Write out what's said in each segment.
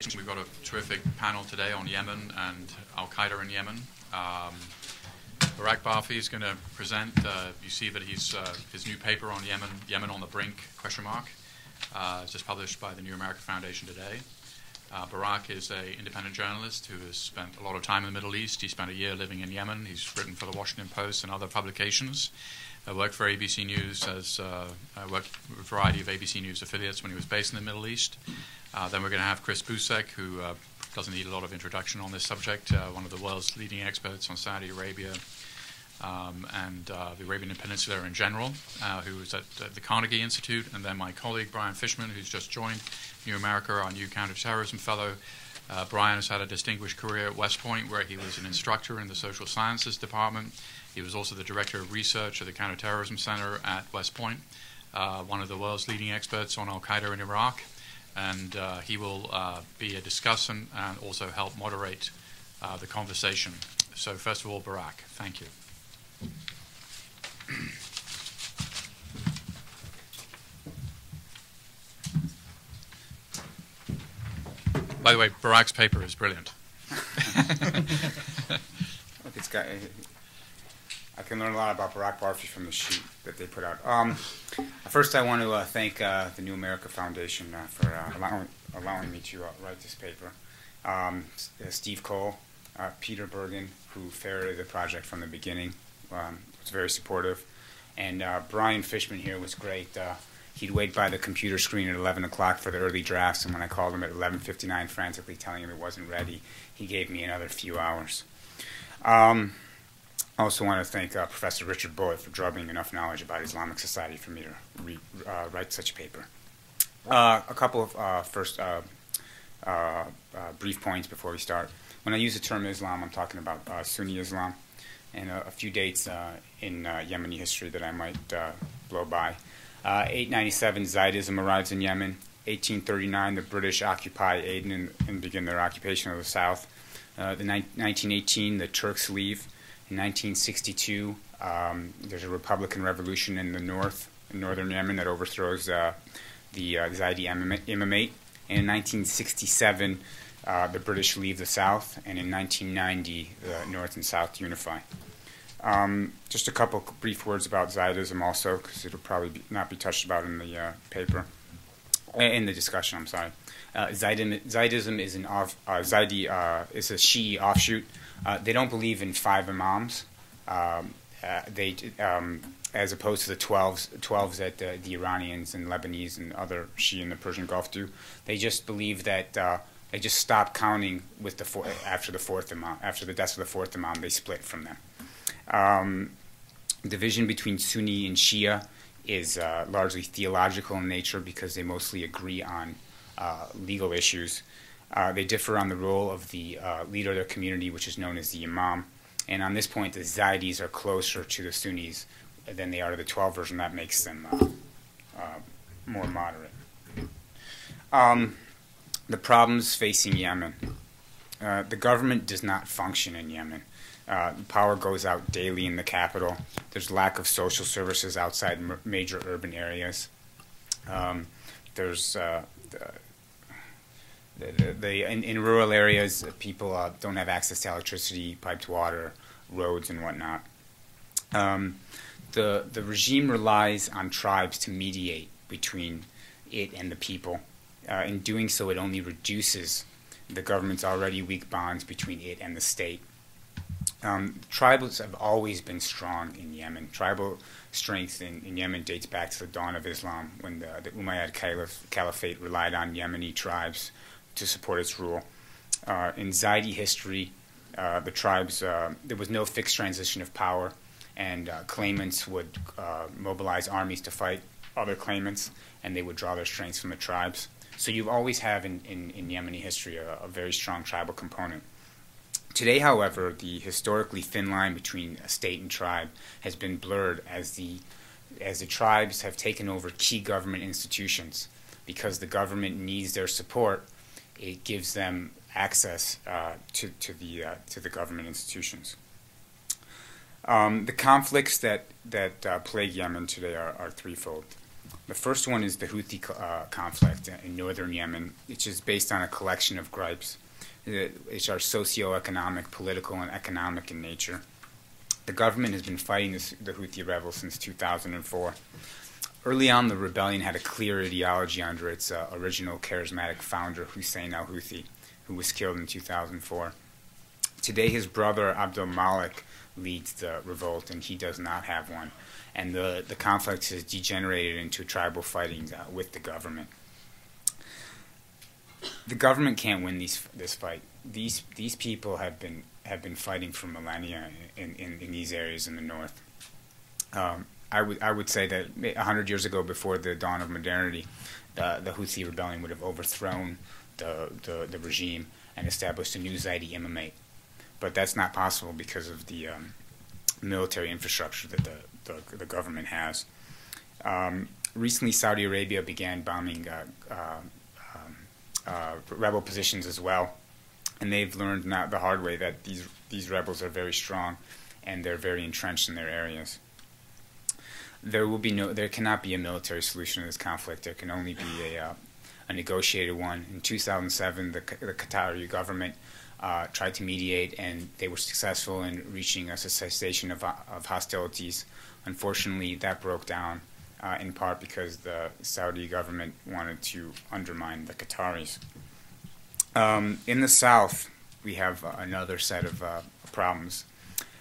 We've got a terrific panel today on Yemen and Al-Qaeda in Yemen. Barak Barfi is going to present. You see that he's his new paper on Yemen on the Brink, ? Just published by the New America Foundation today. Barak is an independent journalist who has spent a lot of time in the Middle East. He spent a year living in Yemen. He's written for the Washington Post and other publications. Worked for ABC News, worked with a variety of ABC News affiliates when he was based in the Middle East. Then we're going to have Chris Busek, who doesn't need a lot of introduction on this subject, one of the world's leading experts on Saudi Arabia and the Arabian Peninsula in general, who was at the Carnegie Institute. And then my colleague, Brian Fishman, who's just joined New America, our new counterterrorism fellow. Brian has had a distinguished career at West Point, where he was an instructor in the social sciences department. He was also the director of research at the Counterterrorism Center at West Point, one of the world's leading experts on Al-Qaeda in Iraq. And he will be a discussant and also help moderate the conversation. So first of all, Barak, thank you. By the way, Barak's paper is brilliant. Look, I can learn a lot about Barak Barfi from the sheet that they put out. First, I want to thank the New America Foundation for allowing me to write this paper. Steve Cole, Peter Bergen, who ferreted the project from the beginning, was very supportive. And Brian Fishman here was great. He'd wait by the computer screen at 11 o'clock for the early drafts, and when I called him at 11:59, frantically telling him it wasn't ready, he gave me another few hours. I also want to thank Professor Richard Bullitt for drubbing enough knowledge about Islamic society for me to write such a paper. A couple of brief points before we start. When I use the term Islam, I'm talking about Sunni Islam, and a few dates in Yemeni history that I might blow by. 897, Zionism arrives in Yemen. 1839, the British occupy Aden and begin their occupation of the south. 1918, the Turks leave. In 1962, there's a Republican revolution in the northern Yemen that overthrows the Zaidi Imamate. And in 1967, the British leave the south, and in 1990, the north and south unify. Just a couple brief words about Zionism also, because it'll probably not be touched about in the paper, in the discussion, I'm sorry. Zionism is is a Shi'i offshoot. They don't believe in 5 imams. As opposed to the 12s that the Iranians and Lebanese and other Shia in the Persian Gulf do. They just believe that they just stop counting with after the fourth imam. After the death of the 4th imam, they split from them. Division between Sunni and Shia is largely theological in nature because they mostly agree on legal issues. They differ on the role of the leader of their community, which is known as the imam. And on this point, the Zaidis are closer to the Sunnis than they are to the 12 version. That makes them more moderate. The problems facing Yemen. The government does not function in Yemen. Power goes out daily in the capital. There's lack of social services outside major urban areas. In rural areas, people don't have access to electricity, piped water, roads, and whatnot. The regime relies on tribes to mediate between it and the people. In doing so, it only reduces the government's already weak bonds between it and the state. Tribals have always been strong in Yemen. Tribal strength in Yemen dates back to the dawn of Islam, when the Umayyad Caliphate relied on Yemeni tribes to support its rule. In Zaidi history, the tribes, there was no fixed transition of power, and claimants would mobilize armies to fight other claimants, and they would draw their strength from the tribes. So you always have in Yemeni history a very strong tribal component. Today, however, the historically thin line between state and tribe has been blurred as the tribes have taken over key government institutions. Because the government needs their support, it gives them access to the government institutions. The conflicts that plague Yemen today are threefold. The first one is the Houthi conflict in northern Yemen, which is based on a collection of gripes, which are socio-economic, political, and economic in nature. The government has been fighting the Houthi rebels since 2004. Early on, the rebellion had a clear ideology under its original charismatic founder, Hussein al-Houthi, who was killed in 2004. Today, his brother, Abdul Malik, leads the revolt, and he does not have one. And the conflict has degenerated into tribal fighting with the government. The government can't win this fight. These people have been fighting for millennia in these areas in the north. I would say that 100 years ago, before the dawn of modernity, the Houthi rebellion would have overthrown the regime and established a new Zaidi imamate. But that's not possible because of the military infrastructure that the government has. Recently, Saudi Arabia began bombing rebel positions as well, and they've learned now the hard way that these rebels are very strong and they're very entrenched in their areas. There cannot be a military solution to this conflict. There can only be a negotiated one. In 2007, the Qatari government tried to mediate, and they were successful in reaching a cessation of hostilities. Unfortunately, that broke down in part because the Saudi government wanted to undermine the Qataris. In the south, we have another set of problems.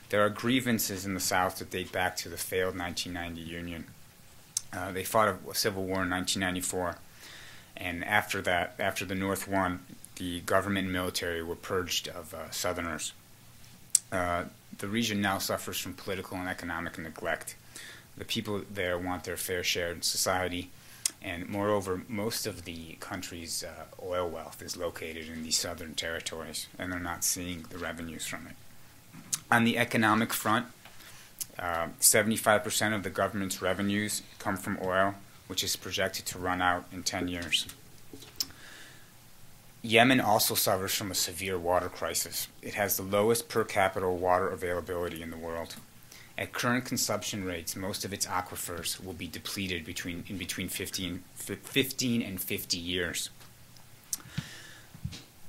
There are grievances in the south that date back to the failed 1990 Union. They fought a civil war in 1994, and after that, after the North won, the government and military were purged of Southerners. The region now suffers from political and economic neglect. The people there want their fair share in society, and moreover, most of the country's oil wealth is located in these southern territories, and they're not seeing the revenues from it. On the economic front, 75% of the government's revenues come from oil, which is projected to run out in 10 years. Yemen also suffers from a severe water crisis. It has the lowest per capita water availability in the world. At current consumption rates, most of its aquifers will be depleted in between 15 and 50 years.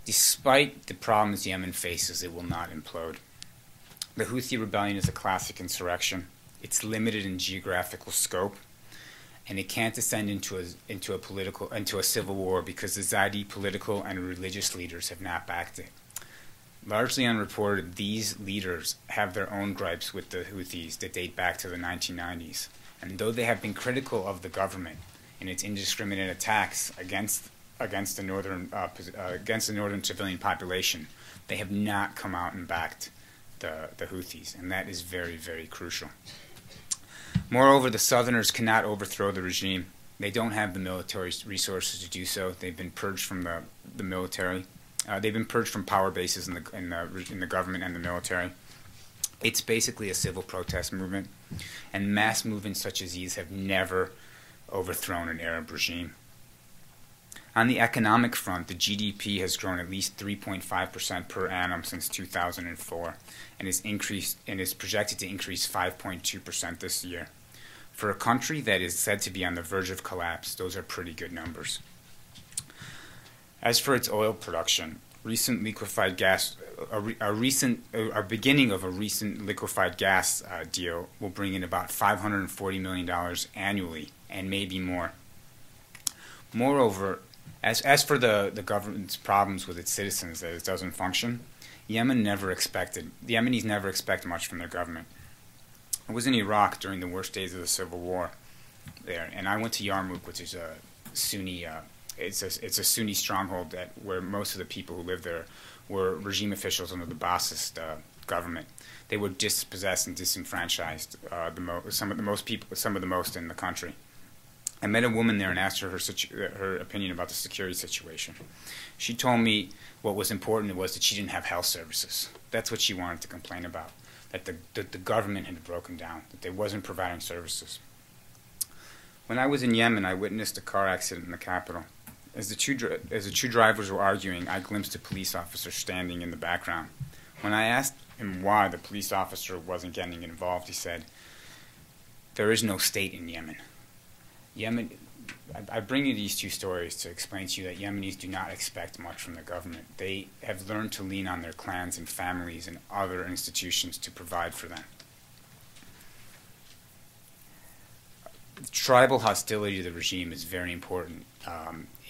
Despite the problems Yemen faces, it will not implode. The Houthi rebellion is a classic insurrection. It's limited in geographical scope, and it can't descend into a civil war because the Zaidi political and religious leaders have not backed it. Largely unreported, these leaders have their own gripes with the Houthis that date back to the 1990s, and though they have been critical of the government in its indiscriminate attacks against the northern civilian population, they have not come out and backed the Houthis, and that is very, very crucial. Moreover, the Southerners cannot overthrow the regime. They don't have the military resources to do so. They've been purged from the military. They've been purged from power bases in the government and the military. It's basically a civil protest movement, and mass movements such as these have never overthrown an Arab regime. On the economic front, the GDP has grown at least 3.5% per annum since 2004, and is projected to increase 5.2% this year. For a country that is said to be on the verge of collapse, those are pretty good numbers. As for its oil production, beginning of a recent liquefied gas deal will bring in about $540 million annually, and maybe more. Moreover, as for the government's problems with its citizens, that it doesn't function, the Yemenis never expect much from their government. I was in Iraq during the worst days of the civil war there, and I went to Yarmouk, which is a Sunni, it's a Sunni stronghold where most of the people who lived there were regime officials under the Ba'athist government. They were dispossessed and disenfranchised, some of the most in the country. I met a woman there and asked her her opinion about the security situation. She told me what was important was that she didn't have health services. That's what she wanted to complain about, that the government had broken down, that they wasn't providing services. When I was in Yemen, I witnessed a car accident in the capital. As the two drivers were arguing, I glimpsed a police officer standing in the background. When I asked him why the police officer wasn't getting involved, he said, "There is no state in Yemen." Yemen, I bring you these two stories to explain to you that Yemenis do not expect much from the government. They have learned to lean on their clans and families and other institutions to provide for them. Tribal hostility to the regime is very important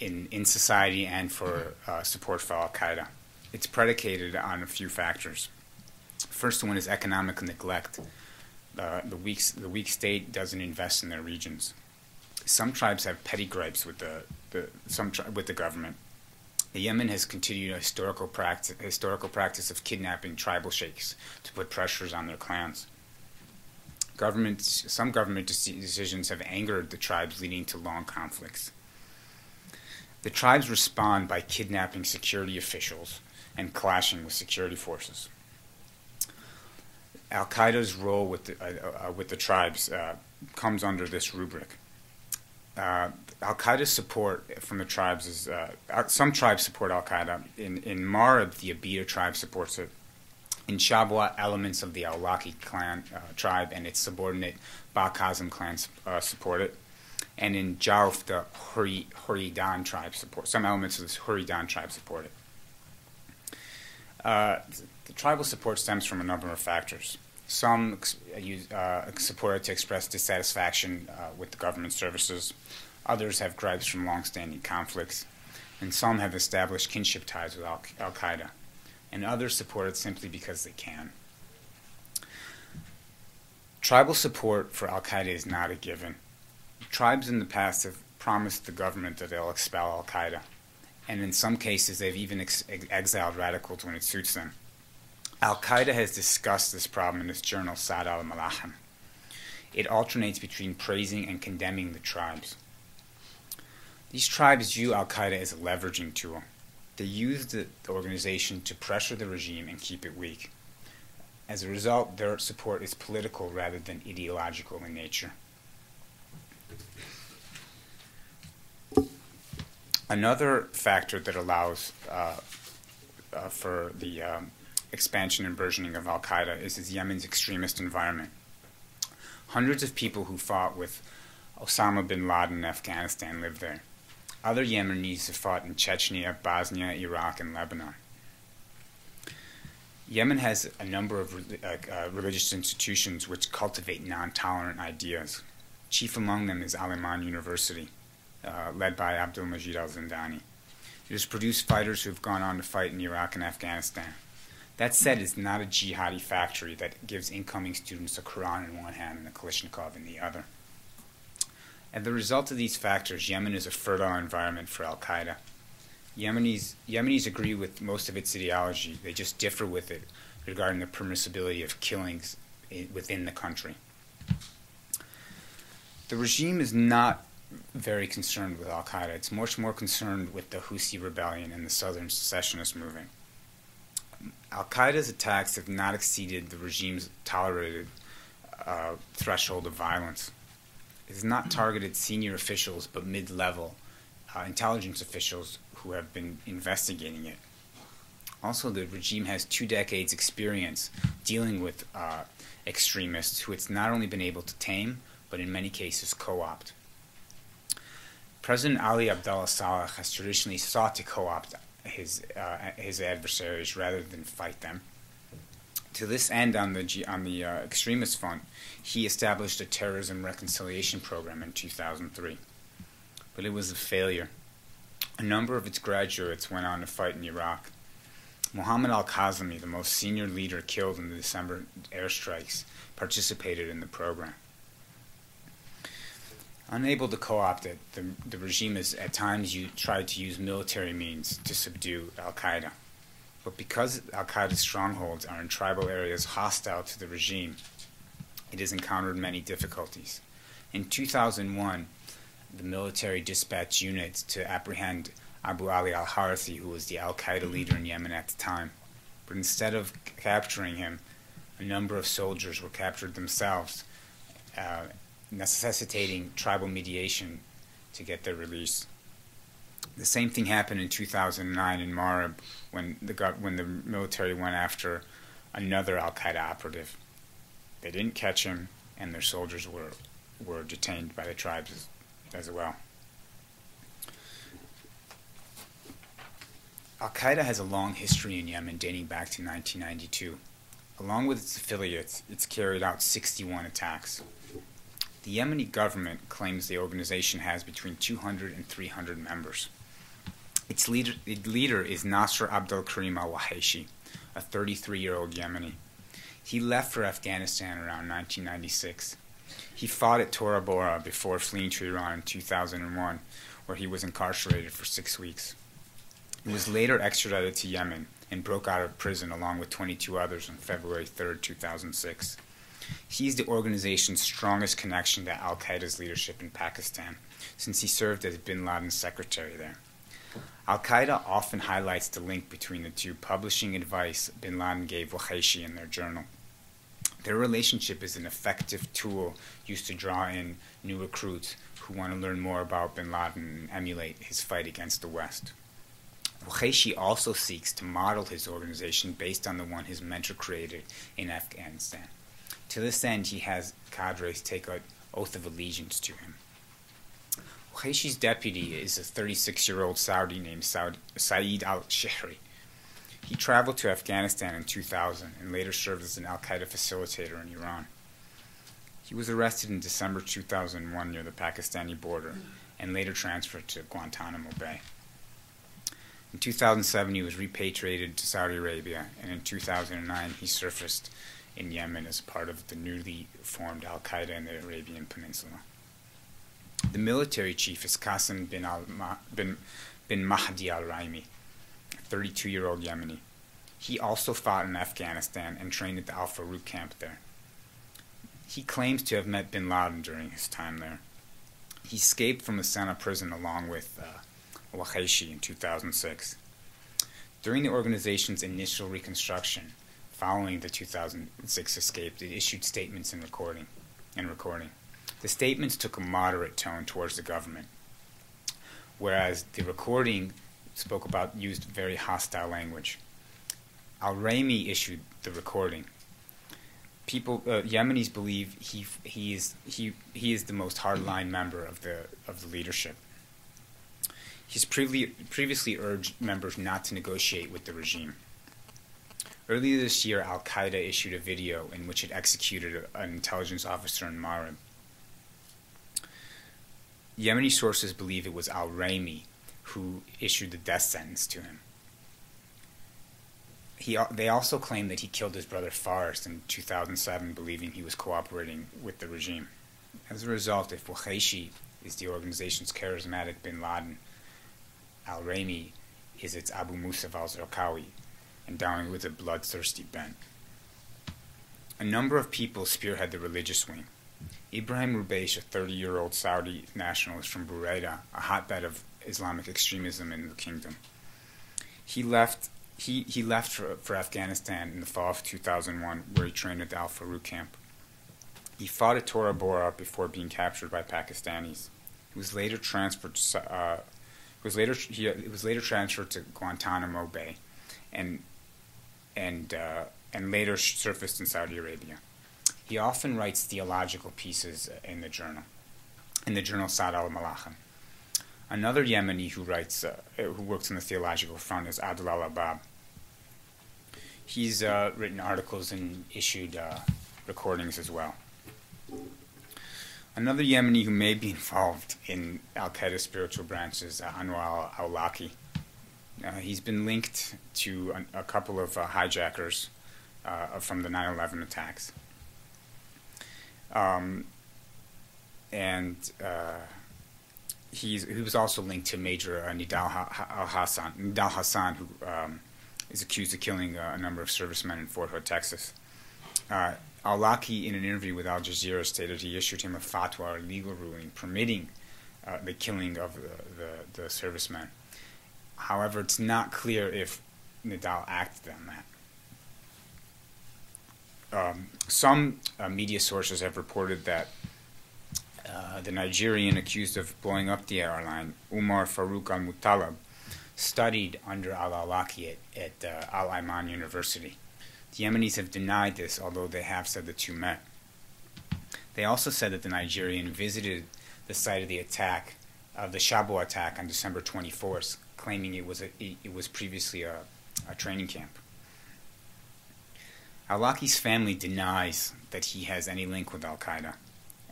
in society and for support for al-Qaeda. It's predicated on a few factors. First one is economic neglect. The weak state doesn't invest in their regions. Some tribes have petty gripes with the government. Yemen has continued a historical practice of kidnapping tribal sheikhs to put pressures on their clans. Some government decisions have angered the tribes, leading to long conflicts. The tribes respond by kidnapping security officials and clashing with security forces. Al-Qaeda's role with the tribes comes under this rubric. Al-Qaeda's support from the tribes is some tribes support Al-Qaeda. In Marib, the Abida tribe supports it. In Shabwa, elements of the Al-Laki clan tribe and its subordinate Ba Qasem clan support it. And in Jauf, the Huridan tribe support. Some elements of the Huridan tribe support it. The tribal support stems from a number of factors. Some support it to express dissatisfaction with the government services. Others have gripes from long-standing conflicts. And some have established kinship ties with Al-Qaeda. And others support it simply because they can. Tribal support for Al-Qaeda is not a given. Tribes in the past have promised the government that they'll expel Al-Qaeda. And in some cases, they've even exiled radicals when it suits them. Al-Qaeda has discussed this problem in its journal Sad al-Malahim. It alternates between praising and condemning the tribes. These tribes view Al-Qaeda as a leveraging tool. They use the organization to pressure the regime and keep it weak. As a result, their support is political rather than ideological in nature. Another factor that allows for the expansion and burgeoning of Al-Qaeda is Yemen's extremist environment. Hundreds of people who fought with Osama bin Laden in Afghanistan live there. Other Yemenis have fought in Chechnya, Bosnia, Iraq, and Lebanon. Yemen has a number of religious institutions which cultivate non-tolerant ideas. Chief among them is Al-Iman University, led by Abdul Majid al-Zindani. It has produced fighters who have gone on to fight in Iraq and Afghanistan. That said, it's not a jihadi factory that gives incoming students a Quran in one hand and a Kalashnikov in the other. As a result of these factors, Yemen is a fertile environment for Al-Qaeda. Yemenis agree with most of its ideology. They just differ with it regarding the permissibility of killings within the country. The regime is not very concerned with Al-Qaeda. It's much more concerned with the Houthi rebellion and the southern secessionist movement. Al-Qaeda's attacks have not exceeded the regime's tolerated threshold of violence. It has not targeted senior officials, but mid-level intelligence officials who have been investigating it. Also, the regime has 2 decades experience dealing with extremists who it's not only been able to tame, but in many cases co-opt. President Ali Abdullah Saleh has traditionally sought to co-opt his adversaries rather than fight them. To this end, on the extremist front, he established a terrorism reconciliation program in 2003. But it was a failure. A number of its graduates went on to fight in Iraq. Mohammed al-Kazemi, the most senior leader killed in the December airstrikes, participated in the program. Unable to co-opt it, the regime has at times tried to use military means to subdue al-Qaeda. But because al-Qaeda's strongholds are in tribal areas hostile to the regime, it has encountered many difficulties. In 2001, the military dispatched units to apprehend Abu Ali al-Harathi, who was the al-Qaeda leader in Yemen at the time. But instead of capturing him, a number of soldiers were captured themselves, necessitating tribal mediation to get their release. The same thing happened in 2009 in Marib when the military went after another al-Qaeda operative. They didn't catch him, and their soldiers were detained by the tribes as well. Al-Qaeda has a long history in Yemen dating back to 1992. Along with its affiliates, it's carried out 61 attacks. The Yemeni government claims the organization has between 200 and 300 members. Its leader is Nasser Abdel Karim al-Waheshi, a 33-year-old Yemeni. He left for Afghanistan around 1996. He fought at Tora Bora before fleeing to Iran in 2001, where he was incarcerated for 6 weeks. He was later extradited to Yemen and broke out of prison along with 22 others on February 3, 2006. He is the organization's strongest connection to al-Qaeda's leadership in Pakistan, since he served as bin Laden's secretary there. Al-Qaeda often highlights the link between the two, publishing advice bin Laden gave Waheshi in their journal. Their relationship is an effective tool used to draw in new recruits who want to learn more about bin Laden and emulate his fight against the West. Waheshi also seeks to model his organization based on the one his mentor created in Afghanistan. To this end, he has cadres take an oath of allegiance to him. Waheshi's deputy is a 36-year-old Saudi named Saeed al-Shihri. He traveled to Afghanistan in 2000 and later served as an al-Qaeda facilitator in Iran. He was arrested in December 2001 near the Pakistani border and later transferred to Guantanamo Bay. In 2007, he was repatriated to Saudi Arabia, and in 2009, he surfaced in Yemen as part of the newly formed al-Qaeda in the Arabian Peninsula. The military chief is Qasim bin Mahdi al-Raimi, a 32-year-old Yemeni. He also fought in Afghanistan and trained at the Al-Farouk camp there. He claims to have met bin Laden during his time there. He escaped from the Sana'a prison along with Waheshi in 2006. During the organization's initial reconstruction, following the 2006 escape, it issued statements and recording. The statements took a moderate tone towards the government, whereas the recording used very hostile language. Al-Raimi issued the recording. Yemenis believe he is the most hardline member of the leadership. He's previously urged members not to negotiate with the regime. Earlier this year, al-Qaeda issued a video in which it executed an intelligence officer in Marib. Yemeni sources believe it was al-Raimi who issued the death sentence to him. They also claim that he killed his brother Faris in 2007, believing he was cooperating with the regime. As a result, if Waheshi is the organization's charismatic bin Laden, al-Raimi is its Abu Musab al-Zarqawi, endowing with a bloodthirsty bent. A number of people spearhead the religious wing. Ibrahim Rubeish, a 30-year-old Saudi nationalist from Burayda, a hotbed of Islamic extremism in the kingdom. He left for Afghanistan in the fall of 2001, where he trained at the Al-Farouk camp. He fought at Tora Bora before being captured by Pakistanis. He was later transferred to Guantanamo Bay, and later surfaced in Saudi Arabia. He often writes theological pieces in the journal Sad al-Malachim. Another Yemeni who works on the theological front is Adil al-Abab. He's written articles and issued recordings as well. Another Yemeni who may be involved in al-Qaeda's spiritual branch is Anwar al-Awlaki. He's been linked to a couple of hijackers from the 9/11 attacks. He was also linked to Major Nidal Hassan, who is accused of killing a number of servicemen in Fort Hood, Texas. Al-Awlaki, in an interview with Al Jazeera, stated he issued him a fatwa, a legal ruling, permitting the killing of the servicemen. However, it's not clear if Nidal acted on that. Some media sources have reported that the Nigerian accused of blowing up the airline, Umar Farouk al-Muttalib, studied under al-Awlaki at Al-Ayman University. The Yemenis have denied this, although they have said the two met. They also said that the Nigerian visited the site of the attack, of the Shabo attack on December 24th, claiming it was previously a training camp. Al-Awlaki's family denies that he has any link with Al-Qaeda,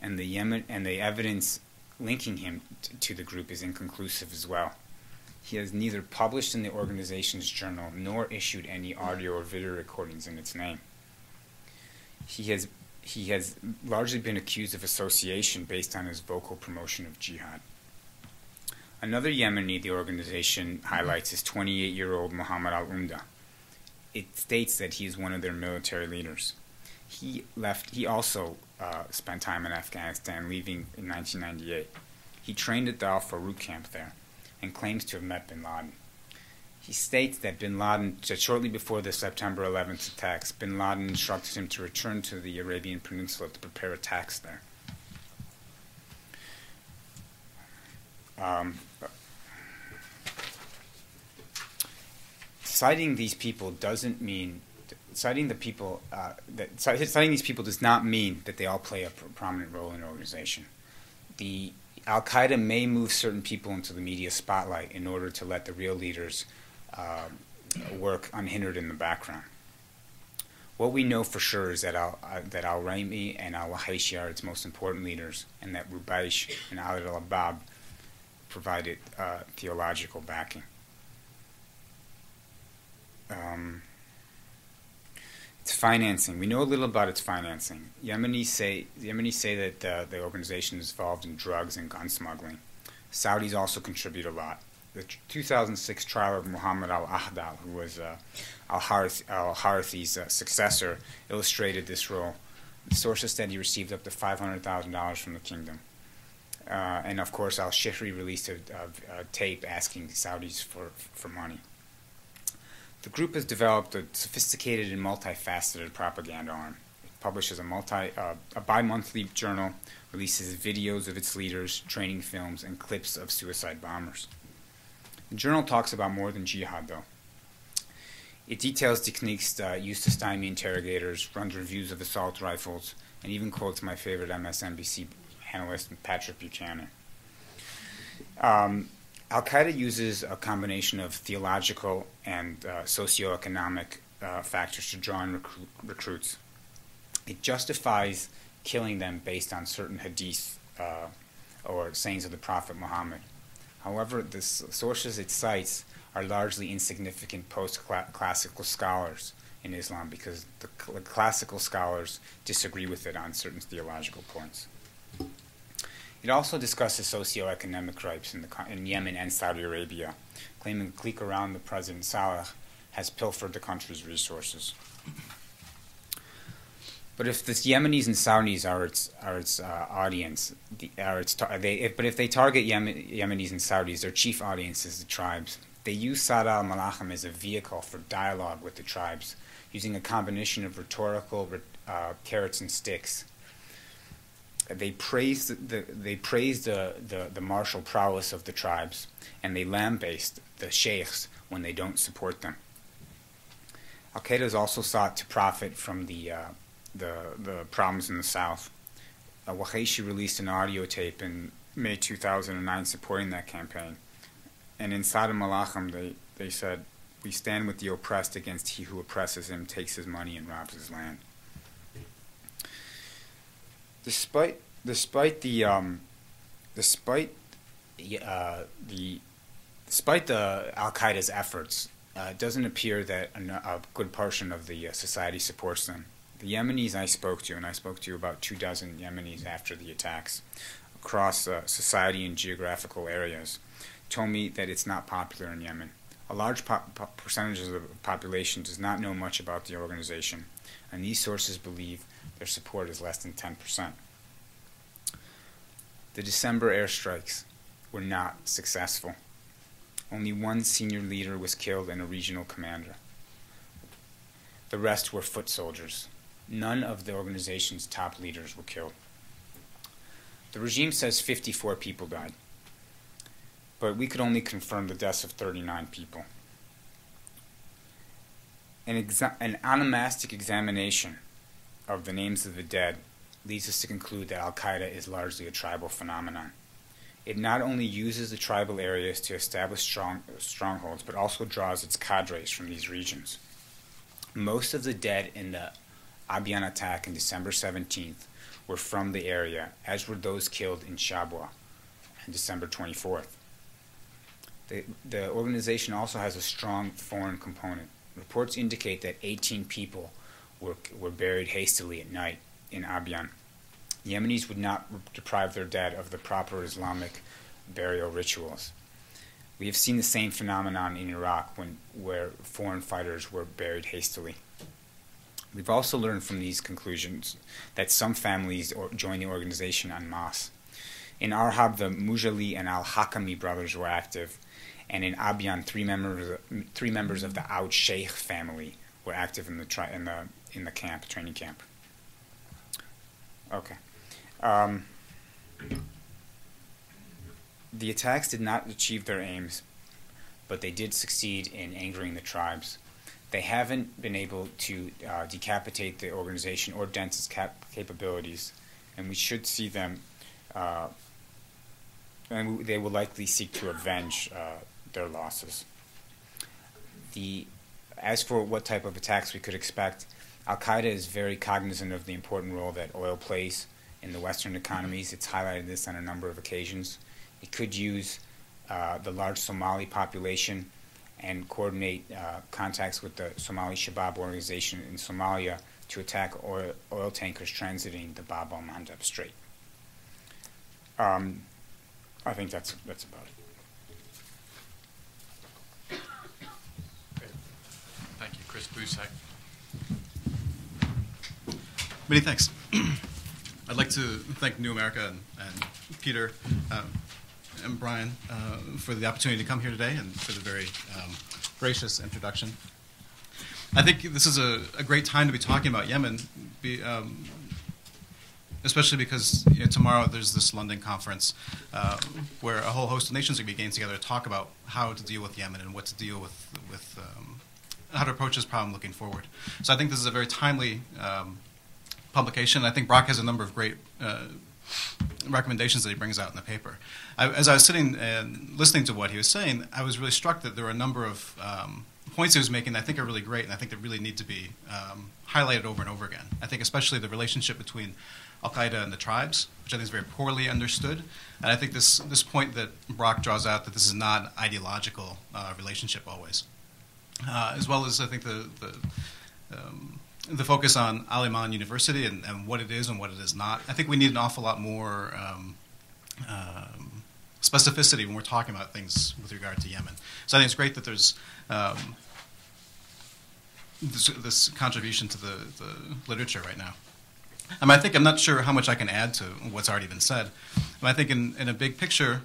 and the evidence linking him to the group is inconclusive as well. He has neither published in the organization's journal nor issued any audio or video recordings in its name. He has largely been accused of association based on his vocal promotion of jihad. Another Yemeni the organization highlights is 28-year-old Muhammad al-Umda. It states that he is one of their military leaders. He also spent time in Afghanistan, leaving in 1998. He trained at the Al-Farouk camp there and claims to have met bin Laden. He states that shortly before the September 11th attacks, bin Laden instructed him to return to the Arabian Peninsula to prepare attacks there. Citing these people does not mean that they all play a prominent role in an organization. The Al-Qaeda may move certain people into the media spotlight in order to let the real leaders work unhindered in the background. What we know for sure is that al-Raimi and al-Wahayshi are its most important leaders, and that Rubaish and Ali al-Abab provided theological backing. Its financing. We know a little about its financing. Yemenis say that the organization is involved in drugs and gun smuggling. Saudis also contribute a lot. The 2006 trial of Muhammad al-Ahdal, who was al-Harithi's successor, illustrated this role. The sources said he received up to $500,000 from the kingdom. And of course, al-Shihri released a tape asking Saudis for money. The group has developed a sophisticated and multifaceted propaganda arm. It publishes a bi-monthly journal, releases videos of its leaders, training films, and clips of suicide bombers. The journal talks about more than jihad, though. It details techniques used to stymie interrogators, runs reviews of assault rifles, and even quotes my favorite MSNBC analyst, Patrick Buchanan. Al-Qaeda uses a combination of theological and socioeconomic factors to draw in recruits. It justifies killing them based on certain hadiths or sayings of the Prophet Muhammad. However, the sources it cites are largely insignificant post-classical scholars in Islam because the classical scholars disagree with it on certain theological points. It also discusses socioeconomic gripes in Yemen and Saudi Arabia, claiming the clique around the President Saleh has pilfered the country's resources. But if the Yemenis and Saudis are its audience, but if they target Yemenis and Saudis, their chief audience is the tribes. They use Saad al-Malachim as a vehicle for dialogue with the tribes, using a combination of rhetorical carrots and sticks. They praise the martial prowess of the tribes, and they lambaste the sheikhs when they don't support them. Al-Qaeda has also sought to profit from the problems in the south. Wahayshi released an audio tape in May 2009 supporting that campaign. And in Saad al-Malachim, they said, "We stand with the oppressed against he who oppresses him, takes his money, and robs his land." Despite the Al-Qaeda's efforts, it doesn't appear that a good portion of the society supports them. The Yemenis I spoke to, and I spoke to about 24 Yemenis after the attacks across society and geographical areas, told me that it's not popular in Yemen. A large percentage of the population does not know much about the organization, and these sources believe their support is less than 10%. The December airstrikes were not successful. Only one senior leader was killed and a regional commander. The rest were foot soldiers. None of the organization's top leaders were killed. The regime says 54 people died, but we could only confirm the deaths of 39 people. An onomastic examination of the names of the dead leads us to conclude that Al-Qaeda is largely a tribal phenomenon. It not only uses the tribal areas to establish strongholds, but also draws its cadres from these regions. Most of the dead in the Abyan attack on December 17th were from the area, as were those killed in Shabwa on December 24th. The organization also has a strong foreign component. Reports indicate that 18 people were buried hastily at night in Abyan. Yemenis would not deprive their dead of the proper Islamic burial rituals. We have seen the same phenomenon in Iraq where foreign fighters were buried hastily. We've also learned from these conclusions that some families joined the organization en masse. In Arhab, the Mujali and al-Hakami brothers were active, and in Abyan, three members of the Oud Sheikh family were active in the training camp. Okay. The attacks did not achieve their aims, but they did succeed in angering the tribes. They haven't been able to decapitate the organization or dent its capabilities, and we should see them, and they will likely seek to avenge their losses. As for what type of attacks we could expect, Al-Qaeda is very cognizant of the important role that oil plays in the Western economies. It's highlighted this on a number of occasions. It could use the large Somali population and coordinate contacts with the Somali Shabab organization in Somalia to attack oil tankers transiting the Bab al-Mandab Strait. I think that's about it. Great. Thank you. Chris Busek. Many thanks. I'd like to thank New America and Peter and Brian for the opportunity to come here today and for the very gracious introduction. I think this is a great time to be talking about Yemen, especially because tomorrow there's this London conference where a whole host of nations are going to be getting together to talk about how to deal with Yemen and what to deal with how to approach this problem looking forward. So I think this is a very timely publication. I think Brock has a number of great recommendations that he brings out in the paper. As I was sitting and listening to what he was saying, I was really struck that there were a number of points he was making that I think are really great and I think that really need to be highlighted over and over again. I think especially the relationship between Al-Qaeda and the tribes, which I think is very poorly understood. And I think this point that Brock draws out, that this is not an ideological relationship always. As well as I think the focus on Al-Iman University and what it is and what it is not. I think we need an awful lot more specificity when we're talking about things with regard to Yemen. So I think it's great that there's this contribution to the literature right now. I'm not sure how much I can add to what's already been said. I think in a big picture,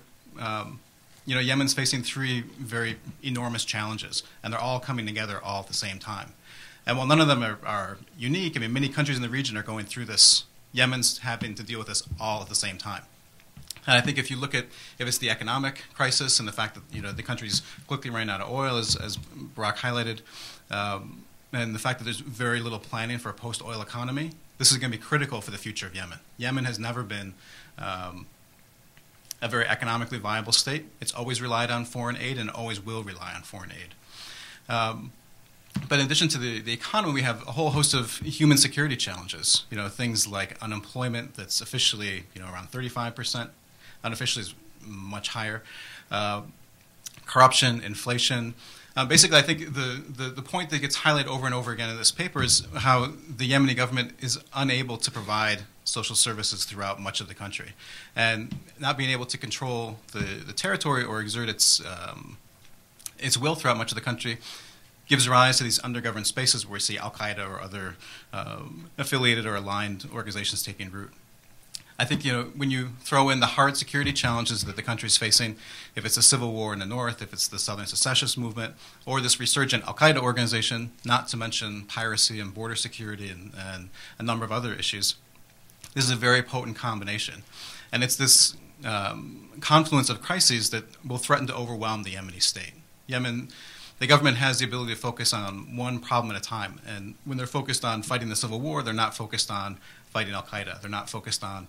Yemen's facing three very enormous challenges, and they're all coming together all at the same time. And while none of them are unique, I mean, many countries in the region are going through this. Yemen's having to deal with this all at the same time. And I think if you look at, if it's the economic crisis and the fact that the country's quickly running out of oil, as Brock highlighted, and the fact that there's very little planning for a post-oil economy, this is going to be critical for the future of Yemen. Yemen has never been a very economically viable state. It's always relied on foreign aid and always will rely on foreign aid. But in addition to the economy, we have a whole host of human security challenges. Things like unemployment that's officially around 35%, unofficially is much higher. Corruption, inflation. Basically, I think the point that gets highlighted over and over again in this paper is how the Yemeni government is unable to provide social services throughout much of the country, and not being able to control the territory or exert its will throughout much of the country gives rise to these undergoverned spaces where we see Al-Qaeda or other affiliated or aligned organizations taking root. I think, when you throw in the hard security challenges that the country is facing, if it's a civil war in the north, if it's the Southern Secessionist movement, or this resurgent Al-Qaeda organization, not to mention piracy and border security and a number of other issues, this is a very potent combination. And it's this confluence of crises that will threaten to overwhelm the Yemeni state. Yemen the government has the ability to focus on one problem at a time. And when they're focused on fighting the civil war, they're not focused on fighting al-Qaeda. They're not focused on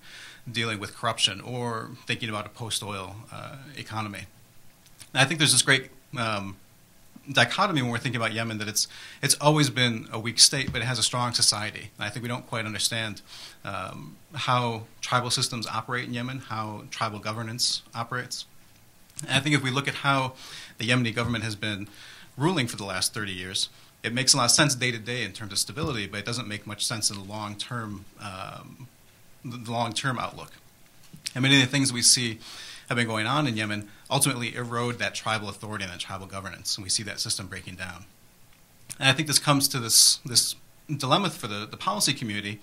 dealing with corruption or thinking about a post-oil economy. And I think there's this great dichotomy when we're thinking about Yemen, that it's always been a weak state, but it has a strong society. And I think we don't quite understand how tribal systems operate in Yemen, how tribal governance operates. And I think if we look at how the Yemeni government has been ruling for the last 30 years, it makes a lot of sense day to day in terms of stability, but it doesn't make much sense in the long-term outlook. And many of the things we see have been going on in Yemen ultimately erode that tribal authority and that tribal governance, and we see that system breaking down. And I think this comes to this dilemma for the policy community,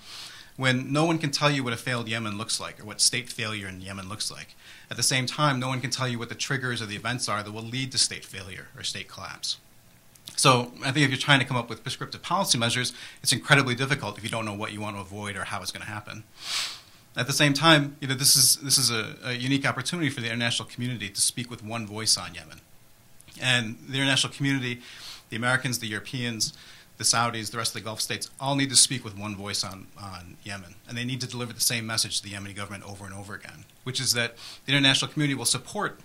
when no one can tell you what a failed Yemen looks like or what state failure in Yemen looks like. At the same time, no one can tell you what the triggers or the events are that will lead to state failure or state collapse. So I think if you're trying to come up with prescriptive policy measures, it's incredibly difficult if you don't know what you want to avoid or how it's going to happen. At the same time, this is a unique opportunity for the international community to speak with one voice on Yemen. And the international community, the Americans, the Europeans, the Saudis, the rest of the Gulf states, all need to speak with one voice on Yemen. And they need to deliver the same message to the Yemeni government over and over again, which is that the international community will support,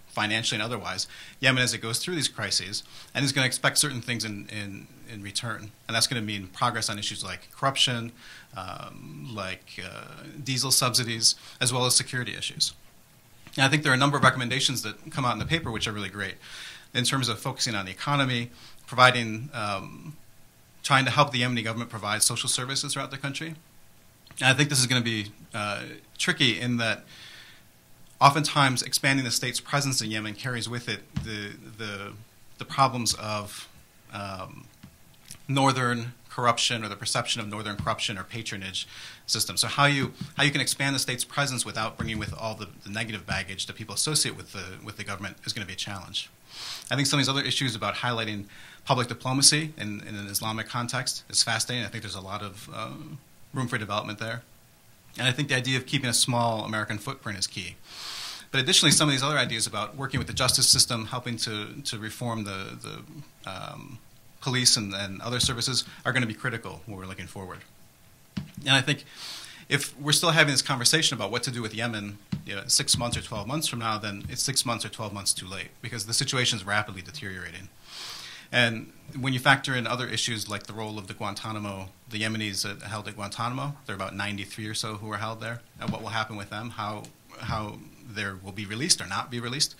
financially and otherwise, Yemen as it goes through these crises, and is going to expect certain things in return. And that's going to mean progress on issues like corruption, diesel subsidies, as well as security issues. And I think there are a number of recommendations that come out in the paper which are really great in terms of focusing on the economy, providing, trying to help the Yemeni government provide social services throughout the country. And I think this is going to be tricky in that oftentimes expanding the state's presence in Yemen carries with it the problems of northern corruption, or the perception of northern corruption or patronage system. So how you can expand the state's presence without bringing with all the negative baggage that people associate with the government is going to be a challenge. I think some of these other issues about highlighting public diplomacy in an Islamic context is fascinating. I think there's a lot of room for development there. And I think the idea of keeping a small American footprint is key. But additionally, some of these other ideas about working with the justice system, helping to reform the police and other services are going to be critical when we're looking forward. And I think if we're still having this conversation about what to do with Yemen 6 months or 12 months from now, then it's 6 months or 12 months too late, because the situation is rapidly deteriorating. And when you factor in other issues like the role of the Yemenis held at Guantanamo, there are about 93 or so who are held there, and what will happen with them, how they will be released or not be released.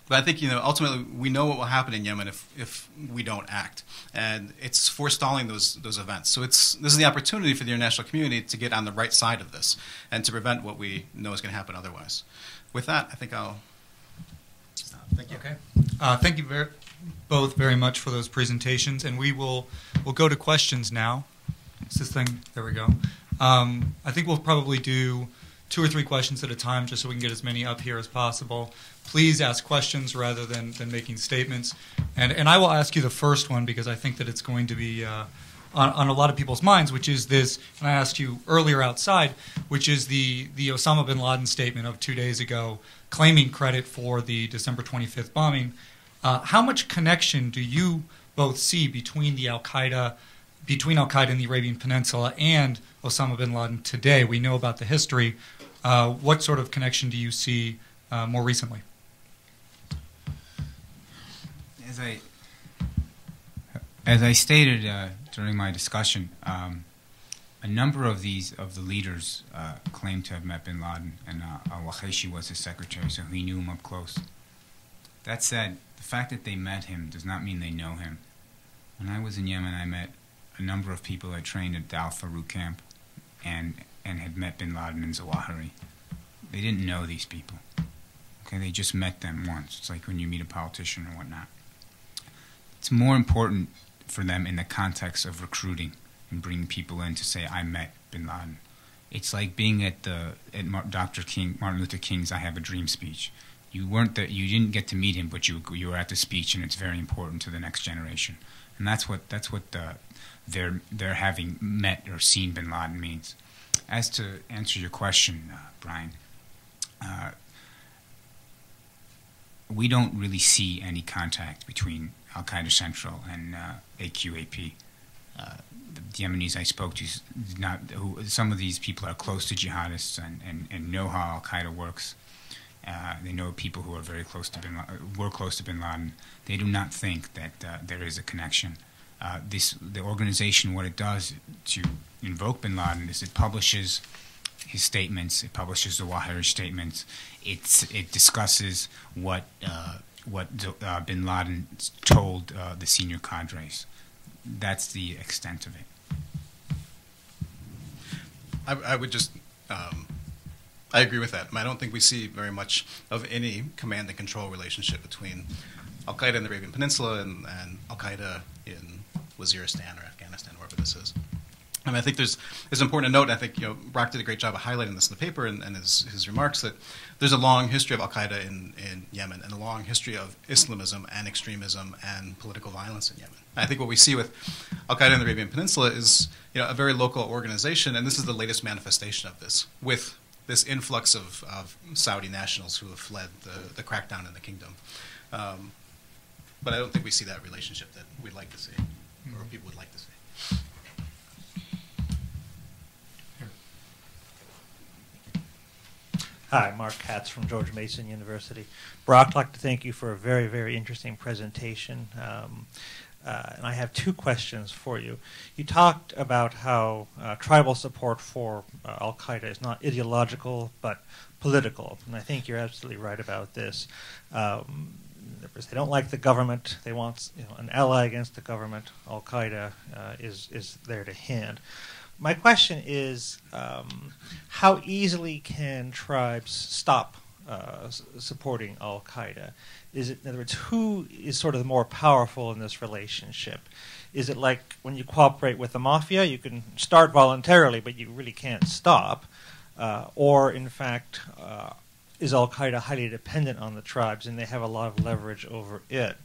But I think ultimately we know what will happen in Yemen if we don't act, and it's forestalling those events. So this is the opportunity for the international community to get on the right side of this and to prevent what we know is going to happen otherwise. With that, I think I'll stop. Thank you. Okay. Thank you both very much for those presentations, and we'll go to questions now. Is this thing? There we go. I think we'll probably do 2 or 3 questions at a time, just so we can get as many up here as possible. Please ask questions rather than making statements. And I will ask you the first one, because I think that it's going to be on a lot of people's minds, which is this, and I asked you earlier outside, which is the Osama bin Laden statement of 2 days ago, claiming credit for the December 25th bombing. How much connection do you both see between Al-Qaeda in the Arabian Peninsula and Osama bin Laden today? We know about the history. What sort of connection do you see more recently? As I stated during my discussion, a number of the leaders claim to have met bin Laden, and al-Wakhishi was his secretary, so he knew him up close. That said, the fact that they met him does not mean they know him. When I was in Yemen, I met a number of people I trained at the Al Farouk camp and had met bin Laden and Zawahiri. They didn't know these people. Okay, they just met them once. It's like when you meet a politician or whatnot. It's more important for them in the context of recruiting and bringing people in to say, I met bin Laden. It's like being at Martin Luther King's I Have a Dream speech. You didn't get to meet him, but you were at the speech, and it's very important to the next generation. And that's what their having met or seen bin Laden means. As to answer your question, Brian, we don't really see any contact between Al-Qaeda Central and AQAP. The Yemenis I spoke to, some of these people are close to jihadists and know how Al-Qaeda works. They know people who are very close to were close to bin Laden. They do not think that there is a connection. The organization, what it does to invoke bin Laden is it publishes his statements, it publishes the Wahiri statements, it discusses what bin Laden told the senior cadres. That's the extent of it. I would just, I agree with that. I don't think we see very much of any command and control relationship between Al-Qaeda in the Arabian Peninsula and Al-Qaeda in Waziristan or Afghanistan, wherever this is. I mean, I think it's important to note, and I think Brock did a great job of highlighting this in the paper and his remarks, that there's a long history of Al-Qaeda in Yemen and a long history of Islamism and extremism and political violence in Yemen. And I think what we see with Al-Qaeda in the Arabian Peninsula is a very local organization, and this is the latest manifestation of this, with this influx of Saudi nationals who have fled the crackdown in the kingdom. But I don't think we see that relationship that we'd like to see, or people would like to see. Hi, Mark Katz from George Mason University. Brock, I'd like to thank you for a very, very interesting presentation. And I have two questions for you. You talked about how tribal support for Al-Qaeda is not ideological but political, and I think you're absolutely right about this. They don't like the government. They want an ally against the government. Al-Qaeda is there to hand. My question is, how easily can tribes stop supporting Al-Qaeda? In other words, who is sort of the more powerful in this relationship? Is it like when you cooperate with the mafia, you can start voluntarily, but you really can't stop? Or, in fact, is Al-Qaeda highly dependent on the tribes and they have a lot of leverage over it?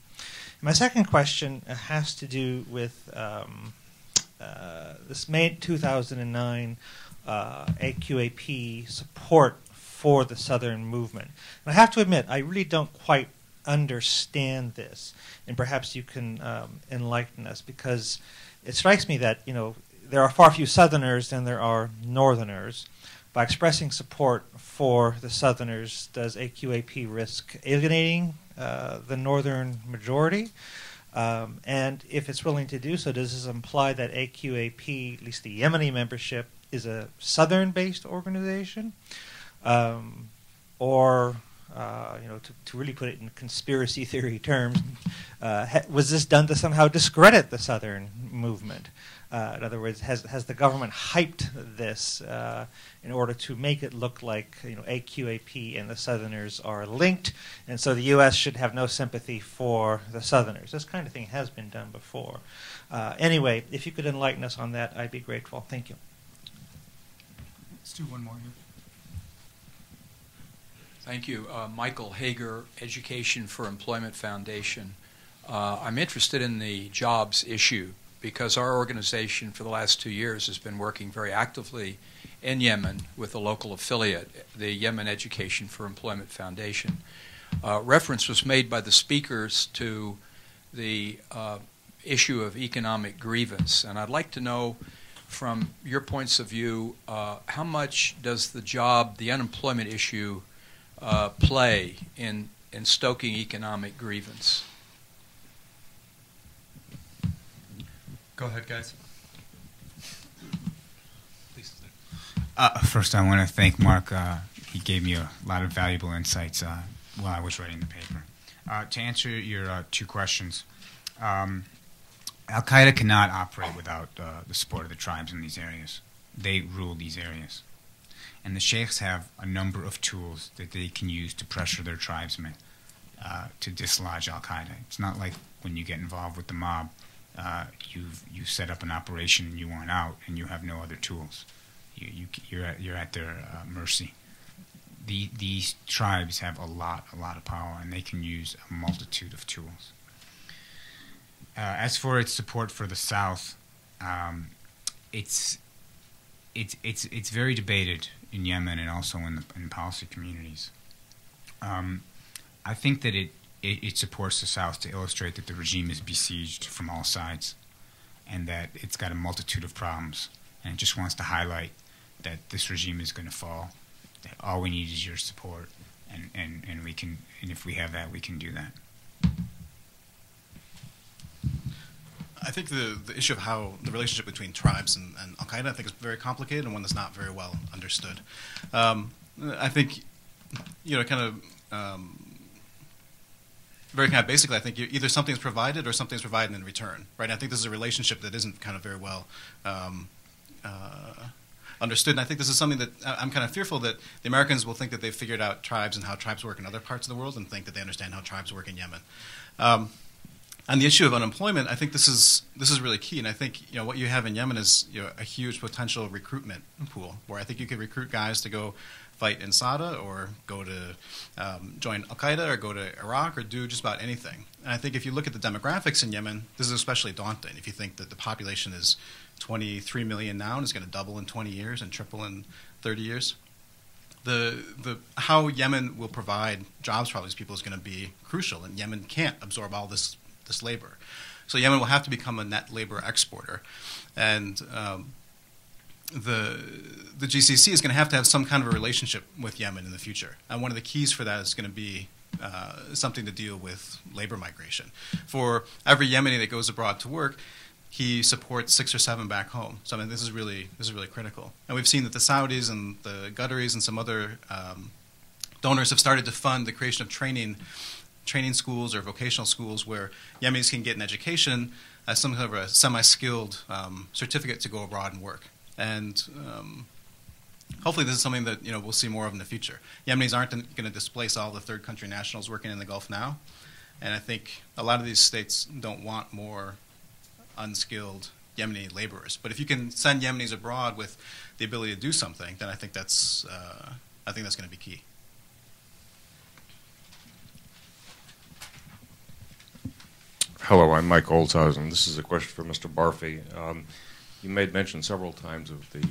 My second question has to do with this May 2009 AQAP support for the Southern movement. And I have to admit, I really don't quite understand this, and perhaps you can enlighten us, because it strikes me that there are far fewer Southerners than there are Northerners. By expressing support for the Southerners, does AQAP risk alienating the Northern majority? And if it's willing to do so, does this imply that AQAP, at least the Yemeni membership, is a Southern-based organization? Or, to really put it in conspiracy theory terms, was this done to somehow discredit the Southern movement? In other words, has the government hyped this in order to make it look like AQAP and the Southerners are linked, and so the U.S. should have no sympathy for the Southerners? This kind of thing has been done before. Anyway, if you could enlighten us on that, I'd be grateful. Thank you. Let's do one more here. Thank you. Michael Hager, Education for Employment Foundation. I'm interested in the jobs issue because our organization for the last 2 years has been working very actively in Yemen with a local affiliate, the Yemen Education for Employment Foundation. Reference was made by the speakers to the issue of economic grievance, and I'd like to know from your points of view, how much does the unemployment issue play in stoking economic grievance? Go ahead, guys. Please. First, I want to thank Mark. He gave me a lot of valuable insights while I was writing the paper. To answer your two questions, Al-Qaeda cannot operate without the support of the tribes in these areas. They rule these areas. And the sheikhs have a number of tools that they can use to pressure their tribesmen to dislodge Al-Qaeda. It's not like when you get involved with the mob, you set up an operation and you want out and you have no other tools. You're at their mercy. These tribes have a lot of power, and they can use a multitude of tools. As for its support for the South, it's very debated in Yemen and also in policy communities. I think that it supports the South to illustrate that the regime is besieged from all sides and that it's got a multitude of problems. And it just wants to highlight that this regime is going to fall, that all we need is your support, and we can, and if we have that, we can do that. I think the issue of how the relationship between tribes and Al-Qaeda, I think, is very complicated and one that's not very well understood. I think, very kind of basically, I think either something's provided or something's provided in return, right? I think this is a relationship that isn't kind of very well understood, and I think this is something that I'm kind of fearful that the Americans will think that they've figured out tribes and how tribes work in other parts of the world and think that they understand how tribes work in Yemen. On the issue of unemployment, I think this is really key, and I think what you have in Yemen is a huge potential recruitment pool, where I think you could recruit guys to go fight in Sada or go to join Al-Qaeda or go to Iraq or do just about anything. And I think if you look at the demographics in Yemen, this is especially daunting. If you think that the population is 23 million now and is going to double in 20 years and triple in 30 years, how Yemen will provide jobs for all these people is going to be crucial, and Yemen can't absorb all this labor. So Yemen will have to become a net labor exporter. And the GCC is going to have some kind of a relationship with Yemen in the future. And one of the keys for that is going to be something to deal with labor migration. For every Yemeni that goes abroad to work, he supports 6 or 7 back home. So I mean, this is really critical. And we've seen that the Saudis and the Qataris and some other donors have started to fund the creation of training schools or vocational schools where Yemenis can get an education as some kind of a semi-skilled certificate to go abroad and work. And hopefully this is something that we'll see more of in the future. Yemenis aren't going to displace all the third country nationals working in the Gulf now. And I think a lot of these states don't want more unskilled Yemeni laborers. But if you can send Yemenis abroad with the ability to do something, then I think that's going to be key. Hello, I'm Mike Olshausen. This is a question for Mr. Barfi. You made mention several times of the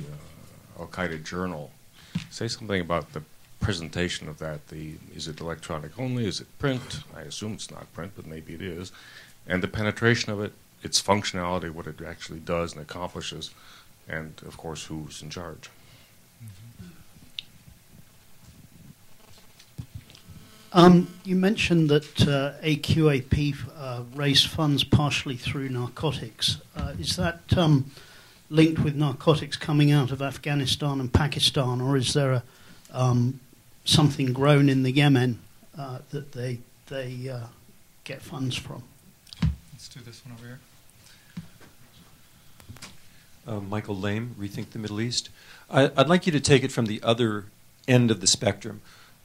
Al-Qaeda journal. Say something about the presentation of that. Is it electronic only? Is it print? I assume it's not print, but maybe it is. And the penetration of it, its functionality, what it actually does and accomplishes, and, of course, who's in charge. You mentioned that AQAP raised funds partially through narcotics. Is that linked with narcotics coming out of Afghanistan and Pakistan, or is there something grown in the Yemen that they get funds from? Let's do this one over here. Michael Lame, Rethink the Middle East. I'd like you to take it from the other end of the spectrum.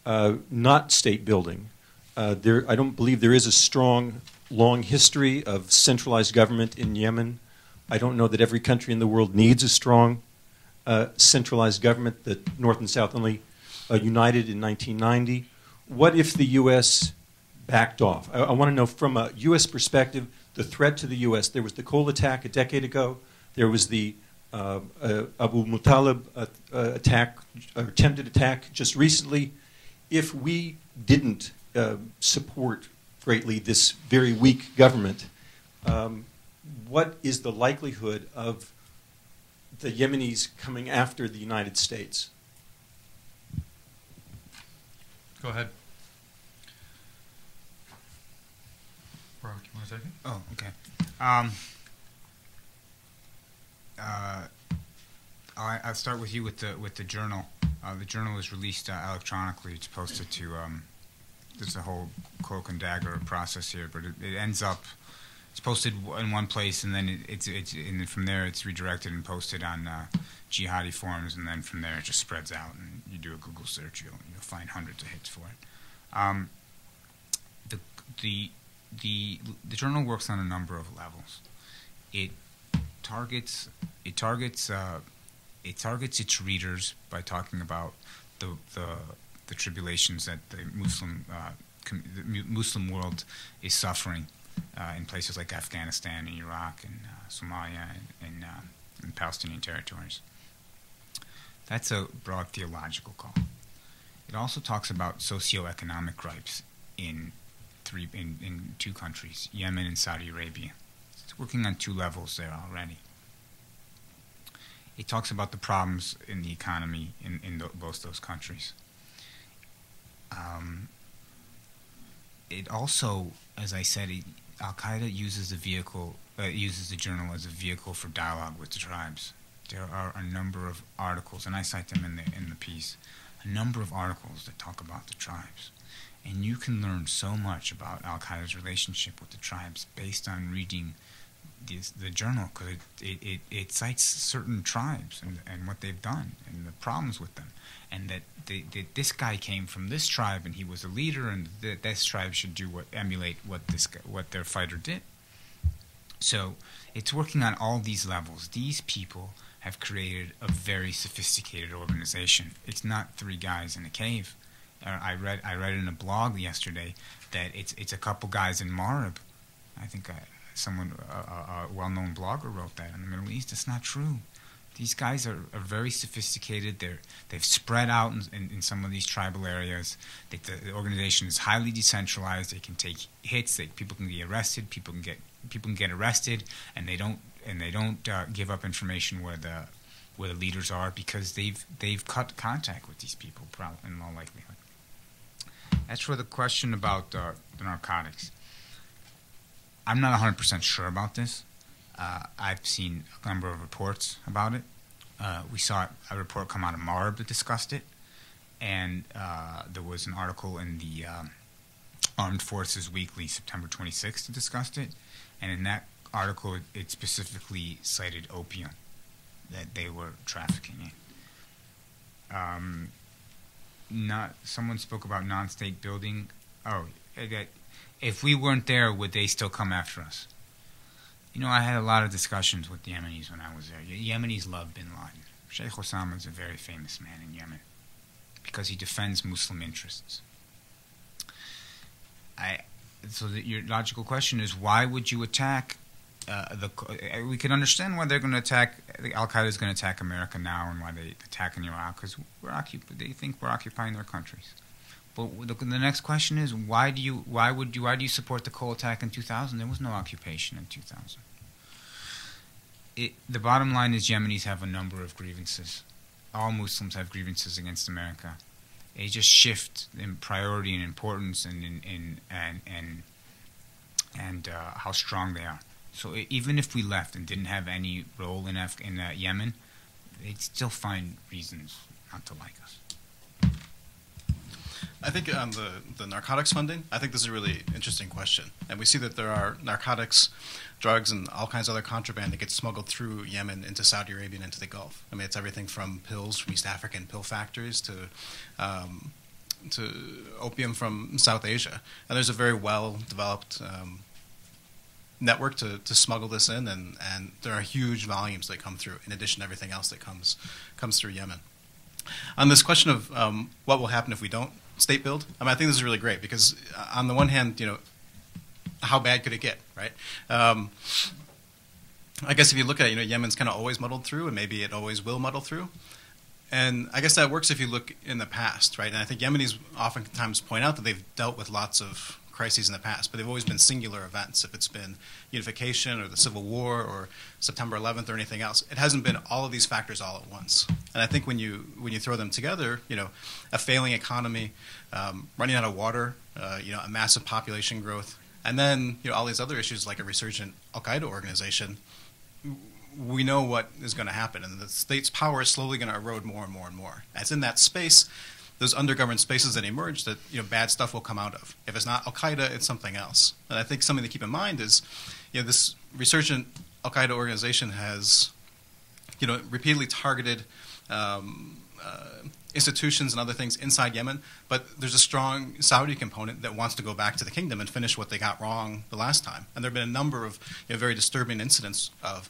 Not state building. I don't believe there is a strong, long history of centralized government in Yemen. I don't know that every country in the world needs a strong centralized government, that North and South only united in 1990. What if the U.S. backed off? I want to know from a U.S. perspective, the threat to the U.S. There was the Cole attack a decade ago. There was the Abu Muttalib attack, or attempted attack just recently. If we didn't support greatly this very weak government, what is the likelihood of the Yemenis coming after the United States? Go ahead. Brock, you want to take it? Oh, okay. I'll start with you with the journal. The journal is released electronically. It's posted to. There's a whole cloak and dagger process here, but it ends up. It's posted in one place, and then and from there it's redirected and posted on jihadi forums, and then from there it just spreads out. And you do a Google search, you'll find hundreds of hits for it. The journal works on a number of levels. It targets its readers by talking about the tribulations that the Muslim world is suffering in places like Afghanistan and Iraq and Somalia and Palestinian territories. That's a broad theological call. It also talks about socioeconomic gripes in two countries, Yemen and Saudi Arabia. It's working on 2 levels there already. It talks about the problems in the economy in both those countries. It also, as I said, Al-Qaeda uses the journal as a vehicle for dialogue with the tribes. There are a number of articles, and I cite them in the piece, a number of articles that talk about the tribes. And you can learn so much about Al-Qaeda's relationship with the tribes based on reading the journal, because it cites certain tribes and what they've done and the problems with them, and that this guy came from this tribe and he was a leader, and that this tribe should emulate what their fighter did. So it's working on all these levels. These people have created a very sophisticated organization. It's not 3 guys in a cave. I read in a blog yesterday that it's a couple guys in Marib. I think a well-known blogger wrote that in the Middle East. It's not true. These guys are very sophisticated. They've spread out in some of these tribal areas. The organization is highly decentralized. They can take hits. People can be arrested. People can get arrested, and they don't give up information where the leaders are, because they've cut contact with these people, in all likelihood. As for the question about the narcotics, I'm not 100% sure about this. I've seen a number of reports about it. We saw a report come out of Marib that discussed it, and there was an article in the Armed Forces Weekly, September 26th, that discussed it. And in that article, it specifically cited opium that they were trafficking in. Someone spoke about non-state building. If we weren't there, would they still come after us? I had a lot of discussions with the Yemenis when I was there. The Yemenis love bin Laden. Sheikh Osama is a very famous man in Yemen because he defends Muslim interests. Your logical question is, why would you attack we can understand why they're going to attack. Al-Qaeda is going to attack America now, and why they attack in Iraq, because they think we're occupying their countries. But the next question is, why do you support the Cole attack in 2000? There was no occupation in 2000. The bottom line is, Yemenis have a number of grievances. All Muslims have grievances against America. They just shift in priority and importance and how strong they are. So even if we left and didn't have any role in Yemen, they'd still find reasons not to like us. I think on the narcotics funding, I think this is a really interesting question. And we see that there are narcotics, drugs, and all kinds of other contraband that gets smuggled through Yemen into Saudi Arabia and into the Gulf. I mean, it's everything from pills from East African pill factories to opium from South Asia. And there's a very well-developed network to smuggle this in, and there are huge volumes that come through, in addition to everything else that comes through Yemen. On this question of what will happen if we don't state build, I think this is really great, because on the one hand, how bad could it get, right? I guess if you look at it, Yemen's kind of always muddled through, and maybe it always will muddle through. And I guess that works if you look in the past, right? And I think Yemenis oftentimes point out that they've dealt with lots of crises in the past, but they've always been singular events. If it's been unification or the Civil War or September 11th or anything else, it hasn't been all of these factors all at once. And I think when you throw them together, a failing economy, running out of water, a massive population growth, and then all these other issues like a resurgent Al-Qaeda organization, we know what is going to happen, and the state's power is slowly going to erode more and more and more. As in that space, those undergoverned spaces that emerge, that bad stuff will come out of. If it's not Al-Qaeda, it's something else. And I think something to keep in mind is, this resurgent Al-Qaeda organization has, repeatedly targeted institutions and other things inside Yemen, but there's a strong Saudi component that wants to go back to the kingdom and finish what they got wrong the last time. And there have been a number of very disturbing incidents of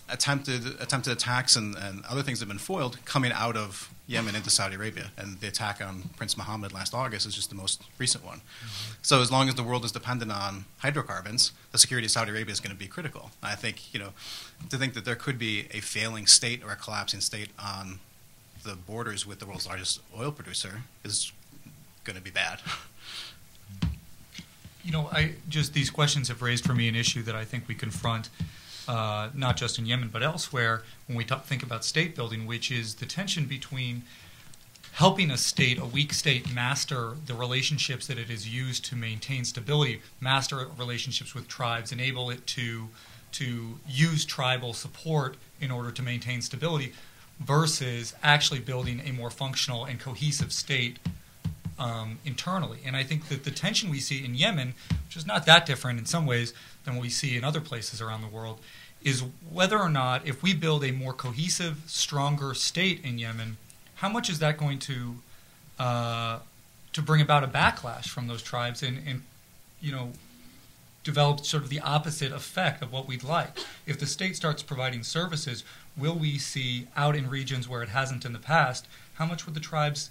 attempted attacks and other things that have been foiled coming out of Yemen into Saudi Arabia. And the attack on Prince Mohammed last August is just the most recent one. Mm-hmm. So as long as the world is dependent on hydrocarbons, the security of Saudi Arabia is going to be critical. I think, to think that there could be a failing state or a collapsing state on the borders with the world's largest oil producer is going to be bad. You know, these questions have raised for me an issue that I think we confront, not just in Yemen but elsewhere, when we think about state building, which is the tension between helping a weak state, master the relationships that it has used to maintain stability, master relationships with tribes, enable it to use tribal support in order to maintain stability, versus actually building a more functional and cohesive state internally. And I think that the tension we see in Yemen, which is not that different in some ways than what we see in other places around the world, is whether or not, if we build a more cohesive, stronger state in Yemen, how much is that going to bring about a backlash from those tribes and you know, develop sort of the opposite effect of what we'd like? If the state starts providing services, will we see out in regions where it hasn't in the past, how much would the tribes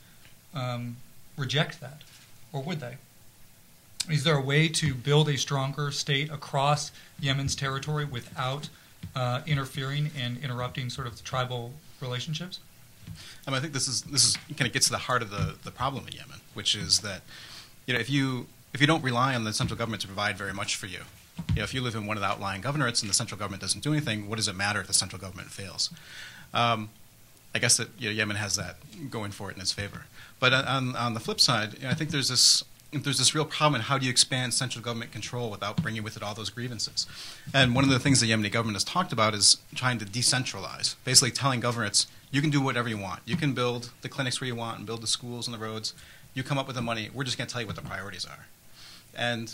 reject that? Or would they? Is there a way to build a stronger state across Yemen's territory without interfering and interrupting sort of the tribal relationships? I think this is kind of gets to the heart of the problem in Yemen, which is that, you know, if you don't rely on the central government to provide very much for you, you know, if you live in one of the outlying governorates and the central government doesn't do anything, what does it matter if the central government fails? I guess that, you know, Yemen has that going for it in its favor. But on the flip side, you know, I think there's this real problem in how do you expand central government control without bringing with it all those grievances. And one of the things the Yemeni government has talked about is trying to decentralize, basically telling governorates, you can do whatever you want. You can build the clinics where you want and build the schools and the roads. You come up with the money. We're just going to tell you what the priorities are. And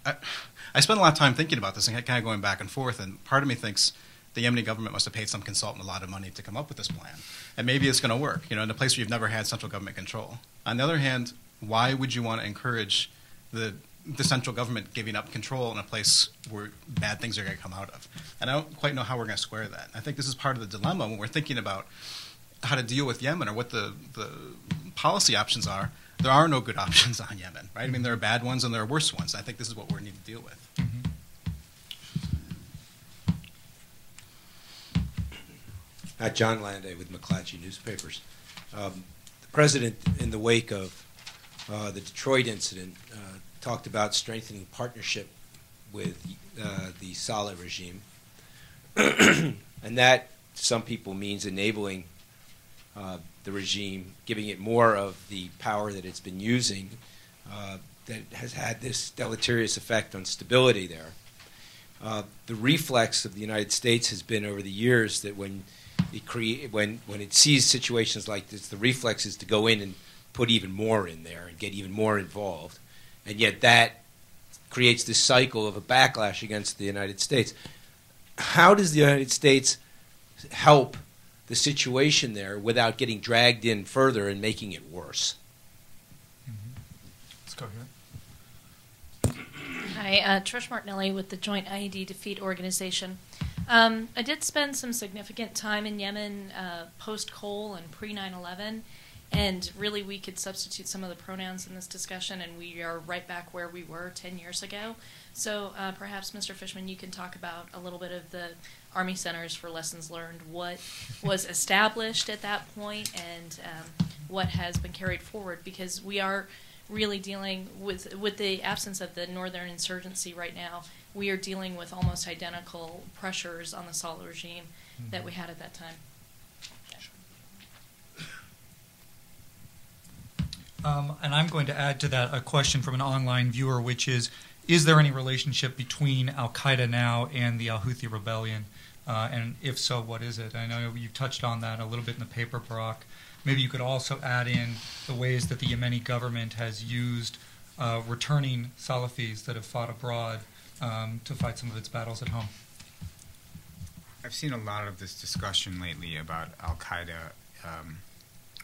I spent a lot of time thinking about this and kind of going back and forth, and part of me thinks the Yemeni government must have paid some consultant a lot of money to come up with this plan. And maybe it's going to work, you know, in a place where you've never had central government control. On the other hand, why would you want to encourage the central government giving up control in a place where bad things are going to come out of? And I don't quite know how we're going to square that. I think this is part of the dilemma when we're thinking about how to deal with Yemen or what the policy options are. There are no good options on Yemen, right? I mean, there are bad ones and there are worse ones. I think this is what we need to deal with. John Landay with McClatchy Newspapers. The president, in the wake of the Detroit incident, talked about strengthening partnership with the Saleh regime. And that, to some people, means enabling the regime, giving it more of the power that it's been using that has had this deleterious effect on stability there. The reflex of the United States has been over the years that when it sees situations like this, the reflex is to go in and put even more in there and get even more involved. And yet that creates this cycle of a backlash against the United States. How does the United States help the situation there without getting dragged in further and making it worse? Let's go here. Hi, Trish Martinelli with the Joint IED Defeat Organization. I did spend some significant time in Yemen post-Cole and pre-9/11, and really we could substitute some of the pronouns in this discussion, and we are right back where we were 10 years ago. So perhaps, Mr. Fishman, you can talk about a little bit of the Army Centers for Lessons Learned, what was established at that point, and what has been carried forward, because we are really dealing with the absence of the northern insurgency right now. We are dealing with almost identical pressures on the Saleh regime that we had at that time. And I'm going to add to that a question from an online viewer, which is there any relationship between al-Qaeda now and the al-Houthi rebellion? And if so, what is it? I know you touched on that a little bit in the paper, Brock. Maybe you could also add in the ways that the Yemeni government has used returning Salafis that have fought abroad to fight some of its battles at home. I've seen a lot of this discussion lately about al-Qaeda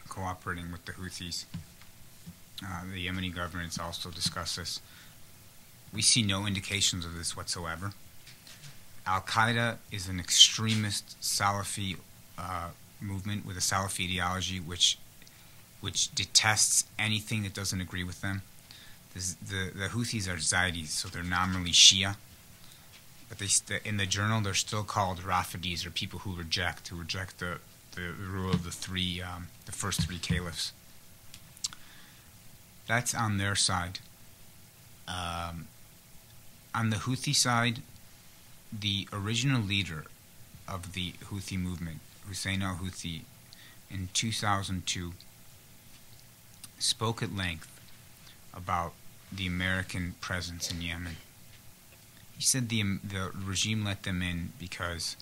cooperating with the Houthis. The Yemeni government's also discussed this. We see no indications of this whatsoever. Al-Qaeda is an extremist Salafi movement with a Salafi ideology which detests anything that doesn't agree with them. The Houthis are Zaydis, so they're nominally Shia, but in the journal they're still called Rafidis, or people who reject the rule of the first three caliphs. That's on their side. On the Houthi side, the original leader of the Houthi movement, Hussein al-Houthi, in 2002, spoke at length about the American presence in Yemen. He said the regime let them in because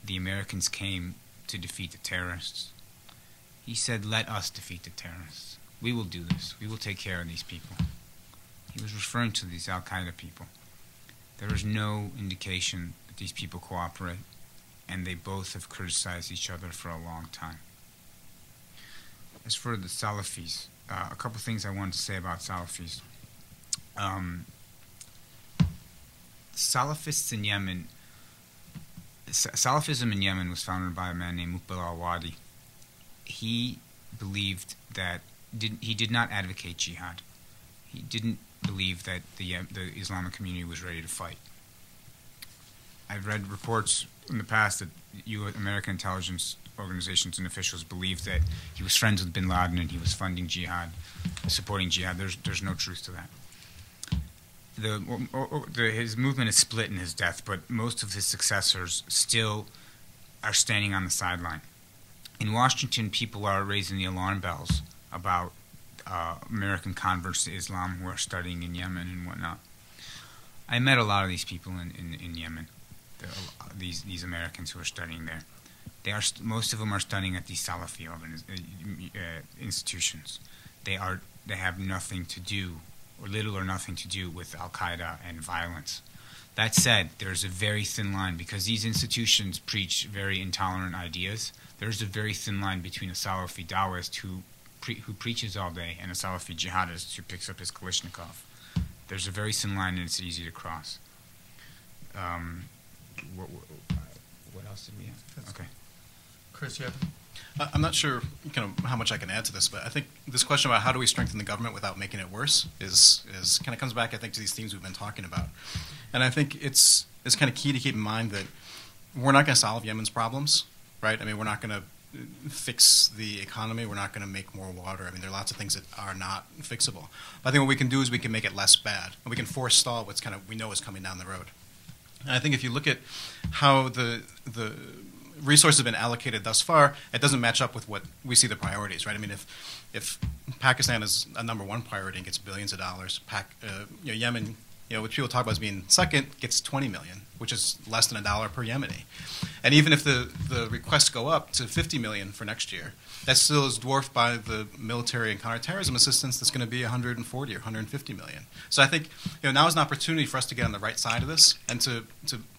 the Americans came to defeat the terrorists. He said, let us defeat the terrorists. We will do this. We will take care of these people. He was referring to these al-Qaeda people. There is no indication that these people cooperate, and they both have criticized each other for a long time. As for the Salafis, a couple things I wanted to say about Salafis. Salafists in Yemen, Salafism in Yemen was founded by a man named Muqbil al-Wadi. He believed that he did not advocate jihad. He didn't believe that the Islamic community was ready to fight. I've read reports in the past that American intelligence organizations and officials believed that he was friends with bin Laden and he was funding jihad, supporting jihad. There's no truth to that. His movement is split in his death, but most of his successors still are standing on the sideline. In Washington, people are raising the alarm bells about American converts to Islam who are studying in Yemen and whatnot. I met a lot of these people in Yemen, these Americans who are studying there. Most of them are studying at these Salafi institutions. They have nothing to do, or little or nothing to do, with Al-Qaeda and violence. That said, there's a very thin line, because these institutions preach very intolerant ideas. There's a very thin line between a Salafi Dawaist who preaches all day and a Salafi jihadist who picks up his Kalashnikov. There's a very thin line, and it's easy to cross. What else did we have? Okay. Chris, you have? I'm not sure how much I can add to this, but I think this question about how do we strengthen the government without making it worse is kind of comes back, I think, to these themes we've been talking about. And I think it's kind of key to keep in mind that we're not going to solve Yemen's problems, right? I mean, we're not going to fix the economy. We're not going to make more water. I mean, there are lots of things that are not fixable. But I think what we can do is we can make it less bad, and we can forestall what's we know is coming down the road. And I think if you look at how the resources have been allocated thus far, it doesn't match up with what we see the priorities, right? I mean, if Pakistan is a #1 priority and gets billions of dollars, Yemen, which people talk about as being second, gets 20 million, which is less than $1 per Yemeni. And even if the requests go up to 50 million for next year, that still is dwarfed by the military and counterterrorism assistance that's going to be 140 or 150 million. So I think now is an opportunity for us to get on the right side of this and to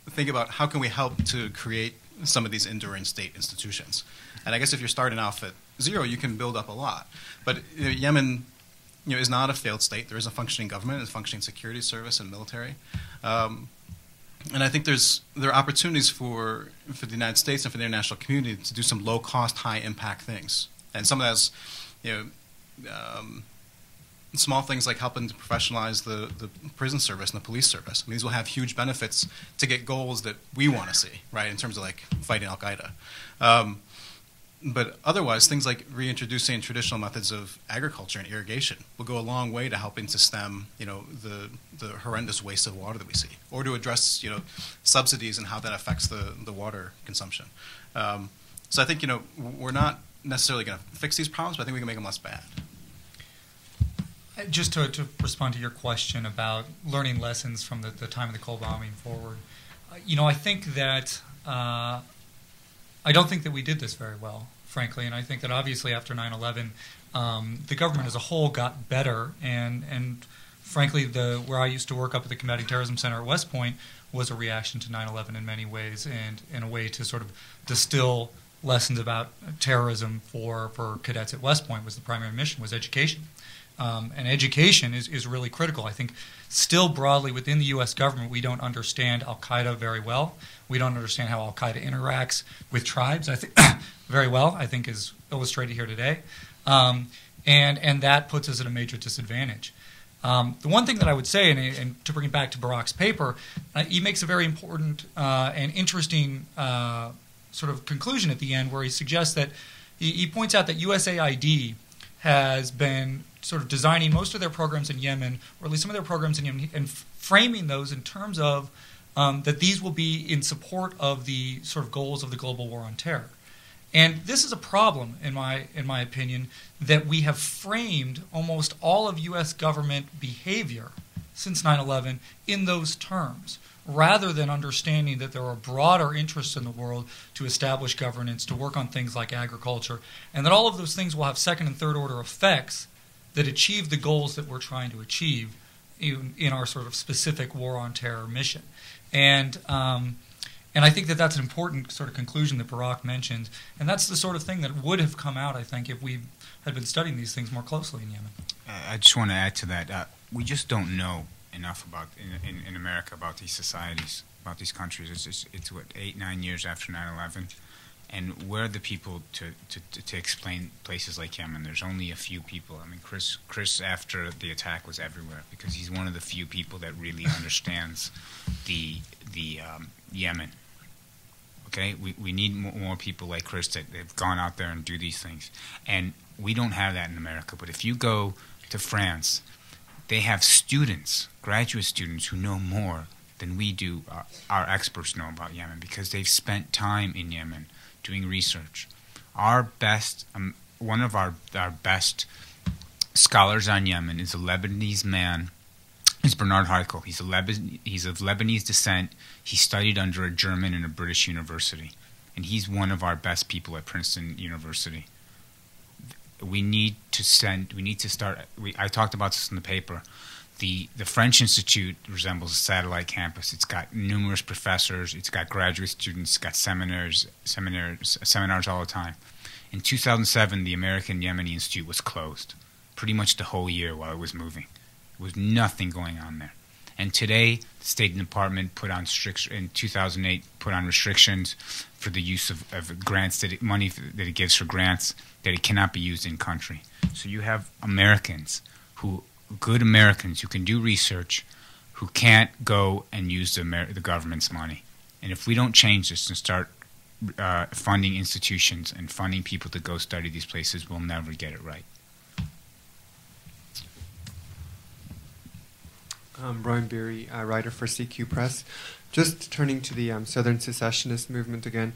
think about how can we help to create some of these enduring state institutions. And I guess if you're starting off at 0, you can build up a lot. But Yemen is not a failed state. There is a functioning government, a functioning security service and military. And I think there are opportunities for the United States and for the international community to do some low-cost, high-impact things. And some of that is, small things like helping to professionalize the prison service and the police service. I mean, these will have huge benefits to get goals that we want to see, right, in terms of like fighting Al-Qaeda. But otherwise, things like reintroducing traditional methods of agriculture and irrigation will go a long way to helping to stem, the horrendous waste of water that we see, or to address, subsidies and how that affects the water consumption. So I think, we're not necessarily going to fix these problems, but I think we can make them less bad. Just to respond to your question about learning lessons from the time of the Cole bombing forward, I think that I don't think that we did this very well, frankly, and I think that obviously after 9/11, the government as a whole got better, and frankly, where I used to work up at the Combating Terrorism Center at West Point was a reaction to 9/11 in many ways, and in a way to sort of distill lessons about terrorism for cadets at West Point was the primary mission, was education. And education is really critical. I think still broadly within the U.S. government, we don't understand Al-Qaeda very well. We don't understand how Al-Qaeda interacts with tribes, I think, very well, I think is illustrated here today. And that puts us at a major disadvantage. The one thing that I would say, and to bring it back to Barack's paper, he makes a very important and interesting sort of conclusion at the end where he suggests that he points out that USAID has been sort of designing most of their programs in Yemen, or at least some of their programs in Yemen, and framing those in terms of that these will be in support of the sort of goals of the global war on terror. And this is a problem, in my opinion, that we have framed almost all of U.S. government behavior since 9/11 in those terms, rather than understanding that there are broader interests in the world to establish governance, to work on things like agriculture, and that all of those things will have second and third order effects that achieve the goals that we're trying to achieve in our sort of specific war on terror mission. And I think that that's an important sort of conclusion that Barak mentioned, and that's the sort of thing that would have come out, I think, if we had been studying these things more closely in Yemen. I just want to add to that. We just don't know enough about in America about these societies, about these countries. It's what, 8-9 years after 9/11, and we're the people to explain places like Yemen. There's only a few people. I mean, Chris after the attack was everywhere because he's one of the few people that really understands the Yemen. Okay, we need more people like Chris that have gone out there and do these things, and we don't have that in America. But if you go to France, they have students, graduate students, who know more than we do, our experts know about Yemen, because they've spent time in Yemen doing research. One of our best scholars on Yemen is a Lebanese man. It's Bernard Heikel. He's of Lebanese descent. He studied under a German in a British university, and he's one of our best people at Princeton University. We need to start. I talked about this in the paper. The French Institute resembles a satellite campus. It's got numerous professors. It's got graduate students. It's got seminars all the time. In 2007, the American Yemeni Institute was closed pretty much the whole year while it was moving. There was nothing going on there. And today, the State Department in 2008 put on restrictions for the use of grants, money that it gives for grants, that it cannot be used in country. So you have good Americans who can do research, who can't go and use the government's money. And if we don't change this and start funding institutions and funding people to go study these places, we'll never get it right. Brian Beery, writer for CQ Press. Just turning to the Southern secessionist movement again,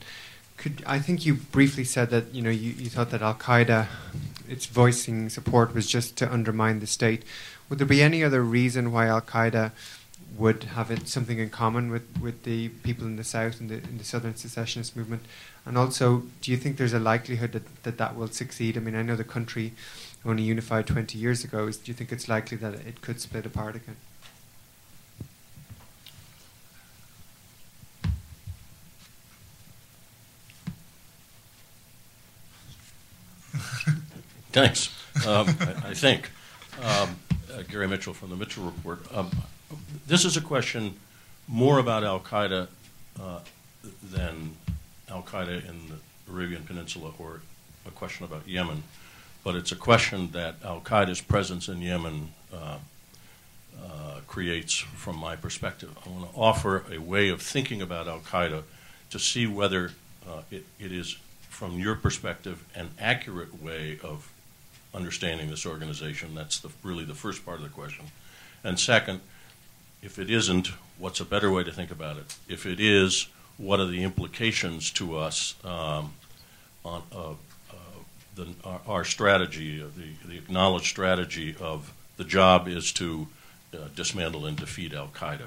I think you briefly said that you thought that Al-Qaeda, its voicing support was just to undermine the state. Would there be any other reason why Al-Qaeda would have something in common with the people in the South in the Southern secessionist movement? And also, do you think there's a likelihood that will succeed? I mean, I know the country only unified 20 years ago. Do you think it's likely that it could split apart again? Thanks. I think. Gary Mitchell from the Mitchell Report. This is a question more about Al-Qaeda than Al-Qaeda in the Arabian Peninsula, or a question about Yemen. But it's a question that Al-Qaeda's presence in Yemen creates from my perspective. I want to offer a way of thinking about Al-Qaeda to see whether it is, from your perspective, an accurate way of understanding this organization. That's really the first part of the question. And second, if it isn't, what's a better way to think about it? If it is, what are the implications to us on our strategy, the acknowledged strategy of the job is to dismantle and defeat Al-Qaeda?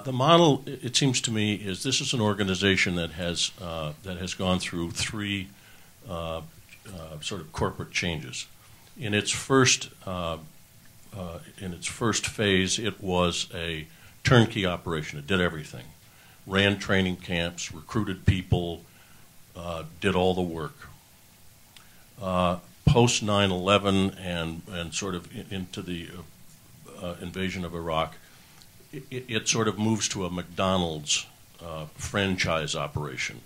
The model, it seems to me, is this is an organization that has gone through three sort of corporate changes. In its first phase, it was a turnkey operation. It did everything: ran training camps, recruited people, did all the work. Post 9/11 and sort of into the invasion of Iraq, it sort of moves to a McDonald's franchise operation.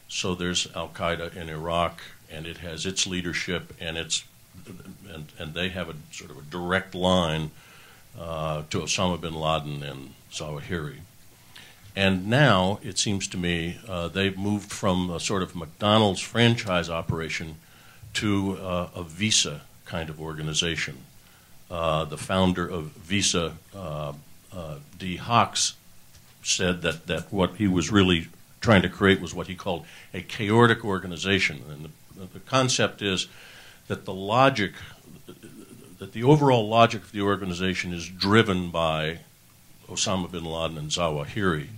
So there's Al-Qaeda in Iraq, and it has its leadership, and they have a sort of a direct line to Osama bin Laden and Zawahiri. And now, it seems to me, they've moved from a sort of McDonald's franchise operation to a Visa kind of organization. the founder of Visa, D. Hawks, said that what he was really trying to create was what he called a chaotic organization. And the concept is that the logic, that the overall logic of the organization is driven by Osama bin Laden and Zawahiri,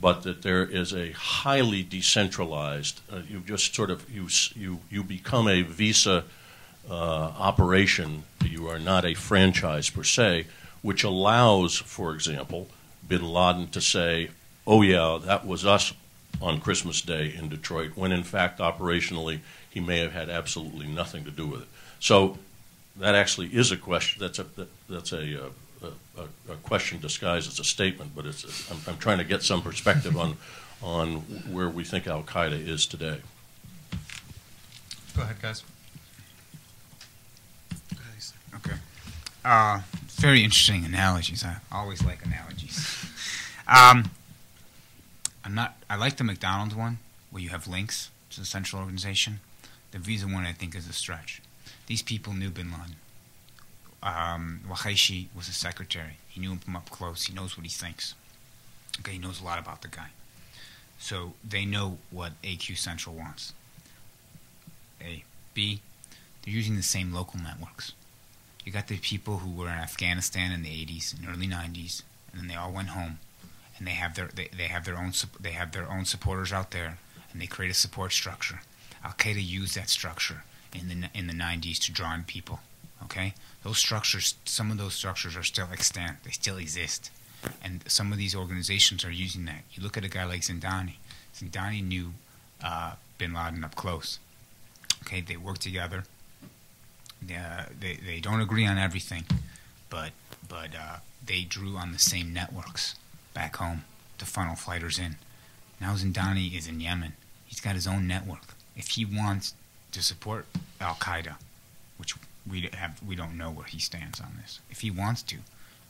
but that there is a highly decentralized, you just sort of, you become a Visa operation, you are not a franchise per se, which allows, for example, bin Laden to say, oh yeah, that was us on Christmas Day in Detroit, when in fact operationally he may have had absolutely nothing to do with it. So that actually is a question. That's a question disguised as a statement, but I'm trying to get some perspective on where we think Al Qaeda is today. Go ahead, guys. Okay. Very interesting analogies. I always like analogies. I like the McDonald's one where you have links to the central organization. The Visa one I think is a stretch. These people knew bin Laden. Waheshi was a secretary. He knew him up close. He knows what he thinks. Okay, he knows a lot about the guy. So they know what AQ Central wants. A. B. They're using the same local networks. You got the people who were in Afghanistan in the 80s and early 90s, and then they all went home, and they have their own supporters out there, and they create a support structure. Al Qaeda used that structure in the 90s to draw in people. Okay, those structures, some of those structures are still extant. They still exist, and some of these organizations are using that. You look at a guy like Zindani. Zindani knew bin Laden up close. Okay, they work together. They don't agree on everything, but they drew on the same networks back home to funnel fighters in. Now Zindani is in Yemen. He's got his own network. If he wants to support Al Qaeda, which we don't know where he stands on this. If he wants to,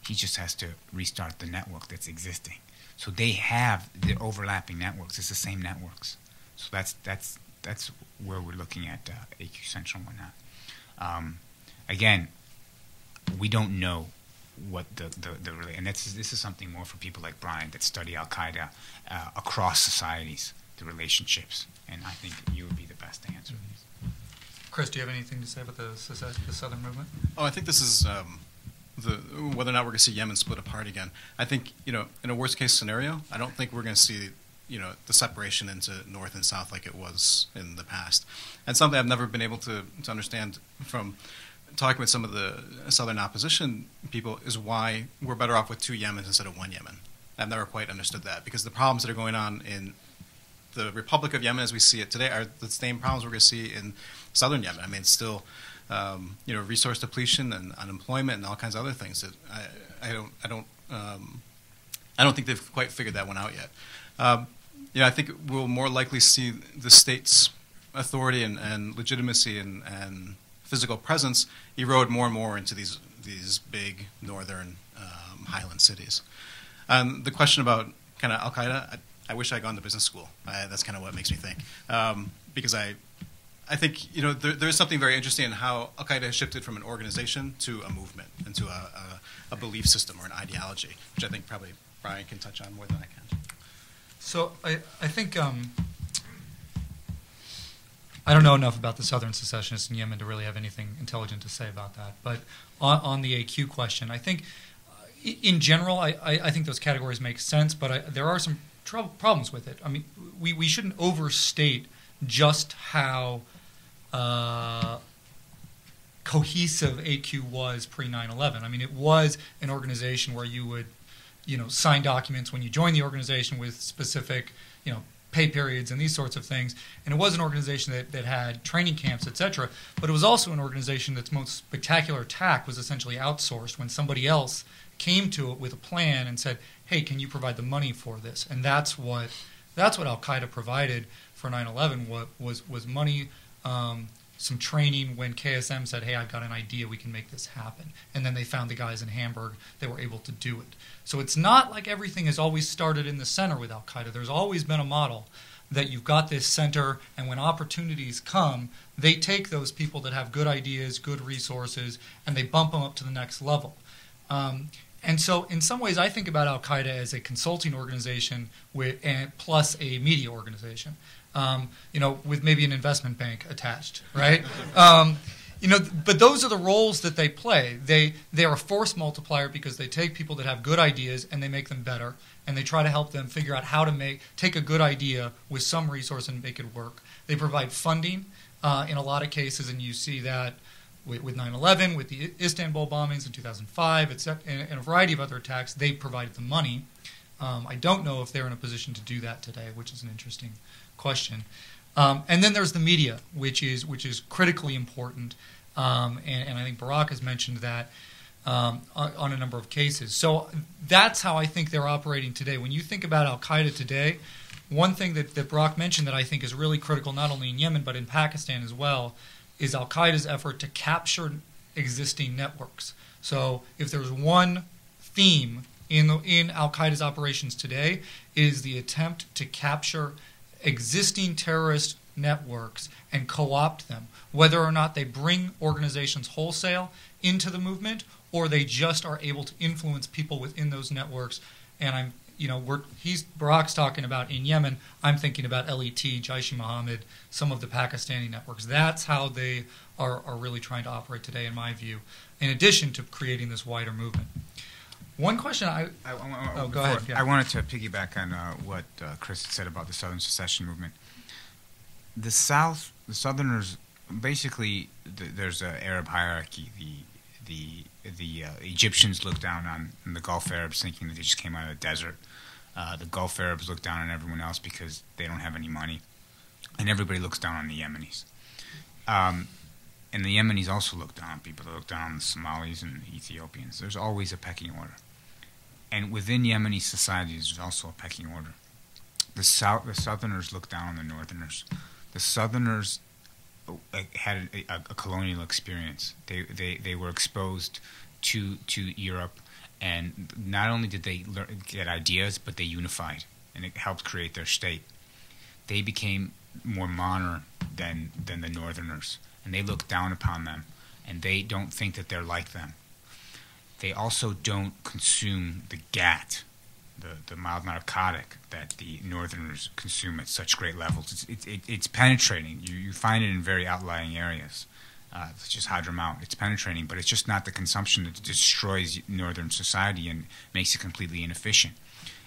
he just has to restart the network that's existing. So they have the overlapping networks. It's the same networks. So that's where we're looking at AQ Central and whatnot. Again, we don't know what the and this is something more for people like Brian that study Al Qaeda across societies, the relationships, and I think you would be the best to answer these. Chris, do you have anything to say about the Southern movement? Oh, I think this is whether or not we're going to see Yemen split apart again. I think, in a worst case scenario, I don't think we're going to see, the separation into North and South like it was in the past. And something I've never been able to understand from talking with some of the Southern opposition people is why we're better off with two Yemens instead of one Yemen. I've never quite understood that, because the problems that are going on in the Republic of Yemen as we see it today are the same problems we're going to see in Southern Yemen. I mean, it's still, resource depletion and unemployment and all kinds of other things that I don't think they've quite figured that one out yet. I think we'll more likely see the state's authority and legitimacy and physical presence erode more and more into these big northern highland cities. The question about kind of Al Qaeda, I wish I'd gone to business school. That's kind of what makes me think, because I think there's something very interesting in how Al Qaeda has shifted from an organization to a movement and to a belief system or an ideology, which I think probably Brian can touch on more than I can. So I think I don't know enough about the Southern secessionists in Yemen to really have anything intelligent to say about that. But on the AQ question, I think in general, I think those categories make sense, but there are some problems with it. I mean, we shouldn't overstate just how cohesive AQ was pre 9/11. I mean, it was an organization where you would, sign documents when you joined the organization with specific, pay periods and these sorts of things. And it was an organization that had training camps, etc. But it was also an organization that's most spectacular attack was essentially outsourced when somebody else came to it with a plan and said, hey, can you provide the money for this? And that's what Al Qaeda provided for 9/11 was money, some training when KSM said, hey, I've got an idea, we can make this happen. And then they found the guys in Hamburg that were able to do it. So it's not like everything has always started in the center with Al Qaeda. There's always been a model that you've got this center, and when opportunities come, they take those people that have good ideas, good resources, and they bump them up to the next level. And so in some ways, I think about Al-Qaeda as a consulting organization plus a media organization, with maybe an investment bank attached, right? But those are the roles that they play. They are a force multiplier because they take people that have good ideas and they make them better, and they try to help them figure out how to take a good idea with some resource and make it work. They provide funding in a lot of cases, and you see that with 9/11, with the Istanbul bombings in 2005, and a variety of other attacks. They provided the money. I don't know if they're in a position to do that today, which is an interesting question. And then there's the media, which is critically important, and I think Barak has mentioned that on a number of cases. So that's how I think they're operating today. When you think about Al-Qaeda today, one thing that Barak mentioned that I think is really critical, not only in Yemen but in Pakistan as well, is Al-Qaeda's effort to capture existing networks. So if there's one theme in Al-Qaeda's operations today, it is the attempt to capture existing terrorist networks and co-opt them, whether or not they bring organizations wholesale into the movement or they just are able to influence people within those networks. And Barak's talking about in Yemen, I'm thinking about LET, Jaish-e-Mohammed, some of the Pakistani networks. That's how they are really trying to operate today, in my view, in addition to creating this wider movement. One question go ahead. Yeah. I wanted to piggyback on what Chris had said about the Southern Secession movement. The Southerners, basically, there's an Arab hierarchy. The Egyptians look down on the Gulf Arabs, thinking that they just came out of the desert. The Gulf Arabs look down on everyone else because they don't have any money, and everybody looks down on the Yemenis. And the Yemenis also look down on people. They look down on the Somalis and the Ethiopians. There's always a pecking order. And within Yemeni societies, there's also a pecking order. The Southerners look down on the Northerners. The Southerners had a colonial experience. They were exposed to Europe, and not only did they get ideas, but they unified, and it helped create their state. They became more modern than the Northerners, and they look down upon them, and they don't think that they're like them. They also don't consume the GAT, the mild narcotic that the Northerners consume at such great levels. It's penetrating. You find it in very outlying areas, such as Hadramaut. It's penetrating, but it's just not the consumption that destroys Northern society and makes it completely inefficient.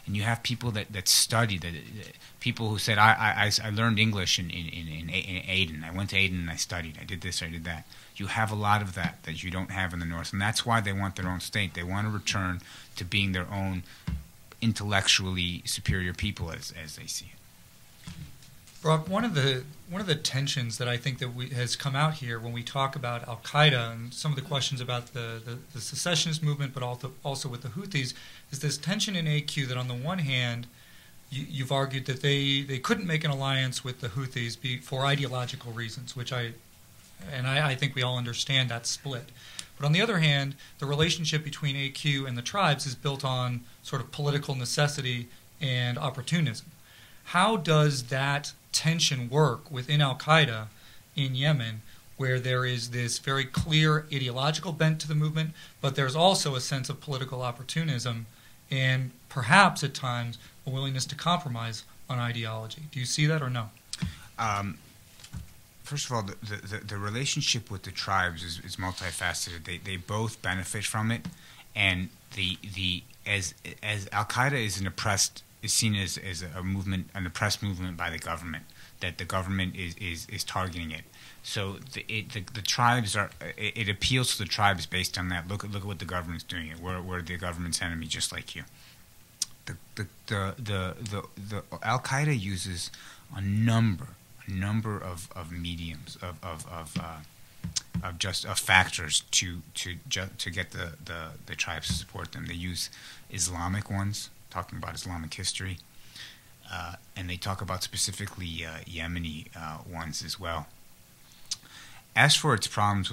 And you have people that study, people who said, I learned English in Aden. I went to Aden and I studied. I did this, I did that. You have a lot of that you don't have in the North. And that's why they want their own state. They want to return to being their own intellectually superior people as they see it. Brock, one of the tensions that I think that has come out here when we talk about Al-Qaeda and some of the questions about the secessionist movement, but also with the Houthis, is this tension in AQ that on the one hand, you've argued that they couldn't make an alliance with the Houthis for ideological reasons, which I think we all understand that split. But on the other hand, the relationship between AQ and the tribes is built on sort of political necessity and opportunism. How does that tension work within Al-Qaeda in Yemen, where there is this very clear ideological bent to the movement, but there's also a sense of political opportunism and perhaps at times a willingness to compromise on ideology? Do you see that or no? First of all, the relationship with the tribes is multifaceted. They both benefit from it, and as Al-Qaeda is seen as a movement, an oppressed movement by the government, that the government is targeting it. So the tribes it appeals to the tribes based on that. Look at what the government's doing. We're the government's enemy, just like you. The Al-Qaeda uses a number of mediums of factors to get the tribes to support them. They use Islamic ones, talking about Islamic history, and they talk about specifically Yemeni ones as well. As for its problems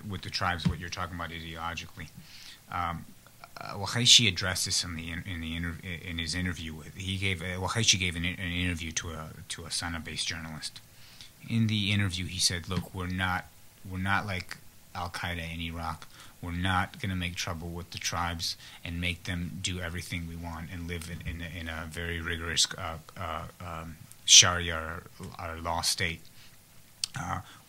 with the tribes, what you're talking about ideologically, Waheshi addressed this in his interview. Waheshi gave an interview to a Sana-based journalist. In the interview, he said, "Look, we're not like Al Qaeda in Iraq. We're not going to make trouble with the tribes and make them do everything we want and live in a very rigorous Sharia or law state.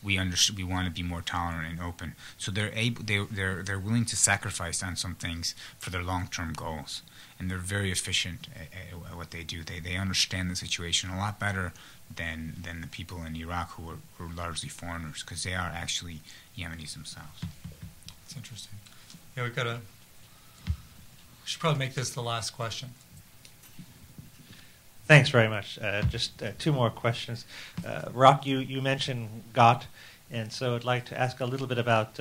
We want to be more tolerant and open. So they're willing to sacrifice on some things for their long-term goals, and they're very efficient at what they do. They understand the situation a lot better than the people in Iraq who are largely foreigners, because they are actually Yemenis themselves." That's interesting. Yeah, we should probably make this the last question. Thanks very much. Just two more questions. Rock, you mentioned GOT, and so I'd like to ask a little bit about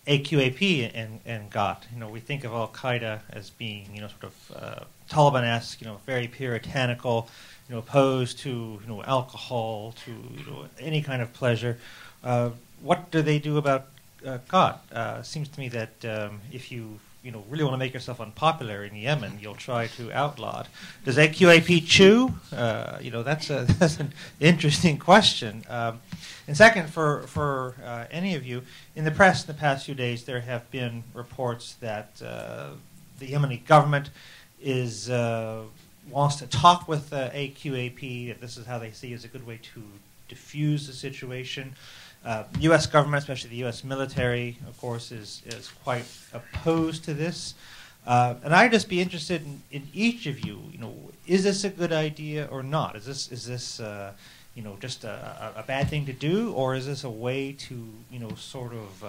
AQAP and GOT. We think of Al Qaeda as being, sort of Taliban-esque, very puritanical, opposed to, alcohol, to any kind of pleasure. What do they do about GOT? Seems to me that if you really want to make yourself unpopular in Yemen, you'll try to outlaw it. Does AQAP chew? That's an interesting question. And second, for any of you, in the press in the past few days, there have been reports that the Yemeni government wants to talk with AQAP. That this is how they see as a good way to diffuse the situation. The U.S. government, especially the U.S. military, of course, is quite opposed to this. And I'd just be interested in each of you. Is this a good idea or not? Is this just a bad thing to do, or is this a way to sort of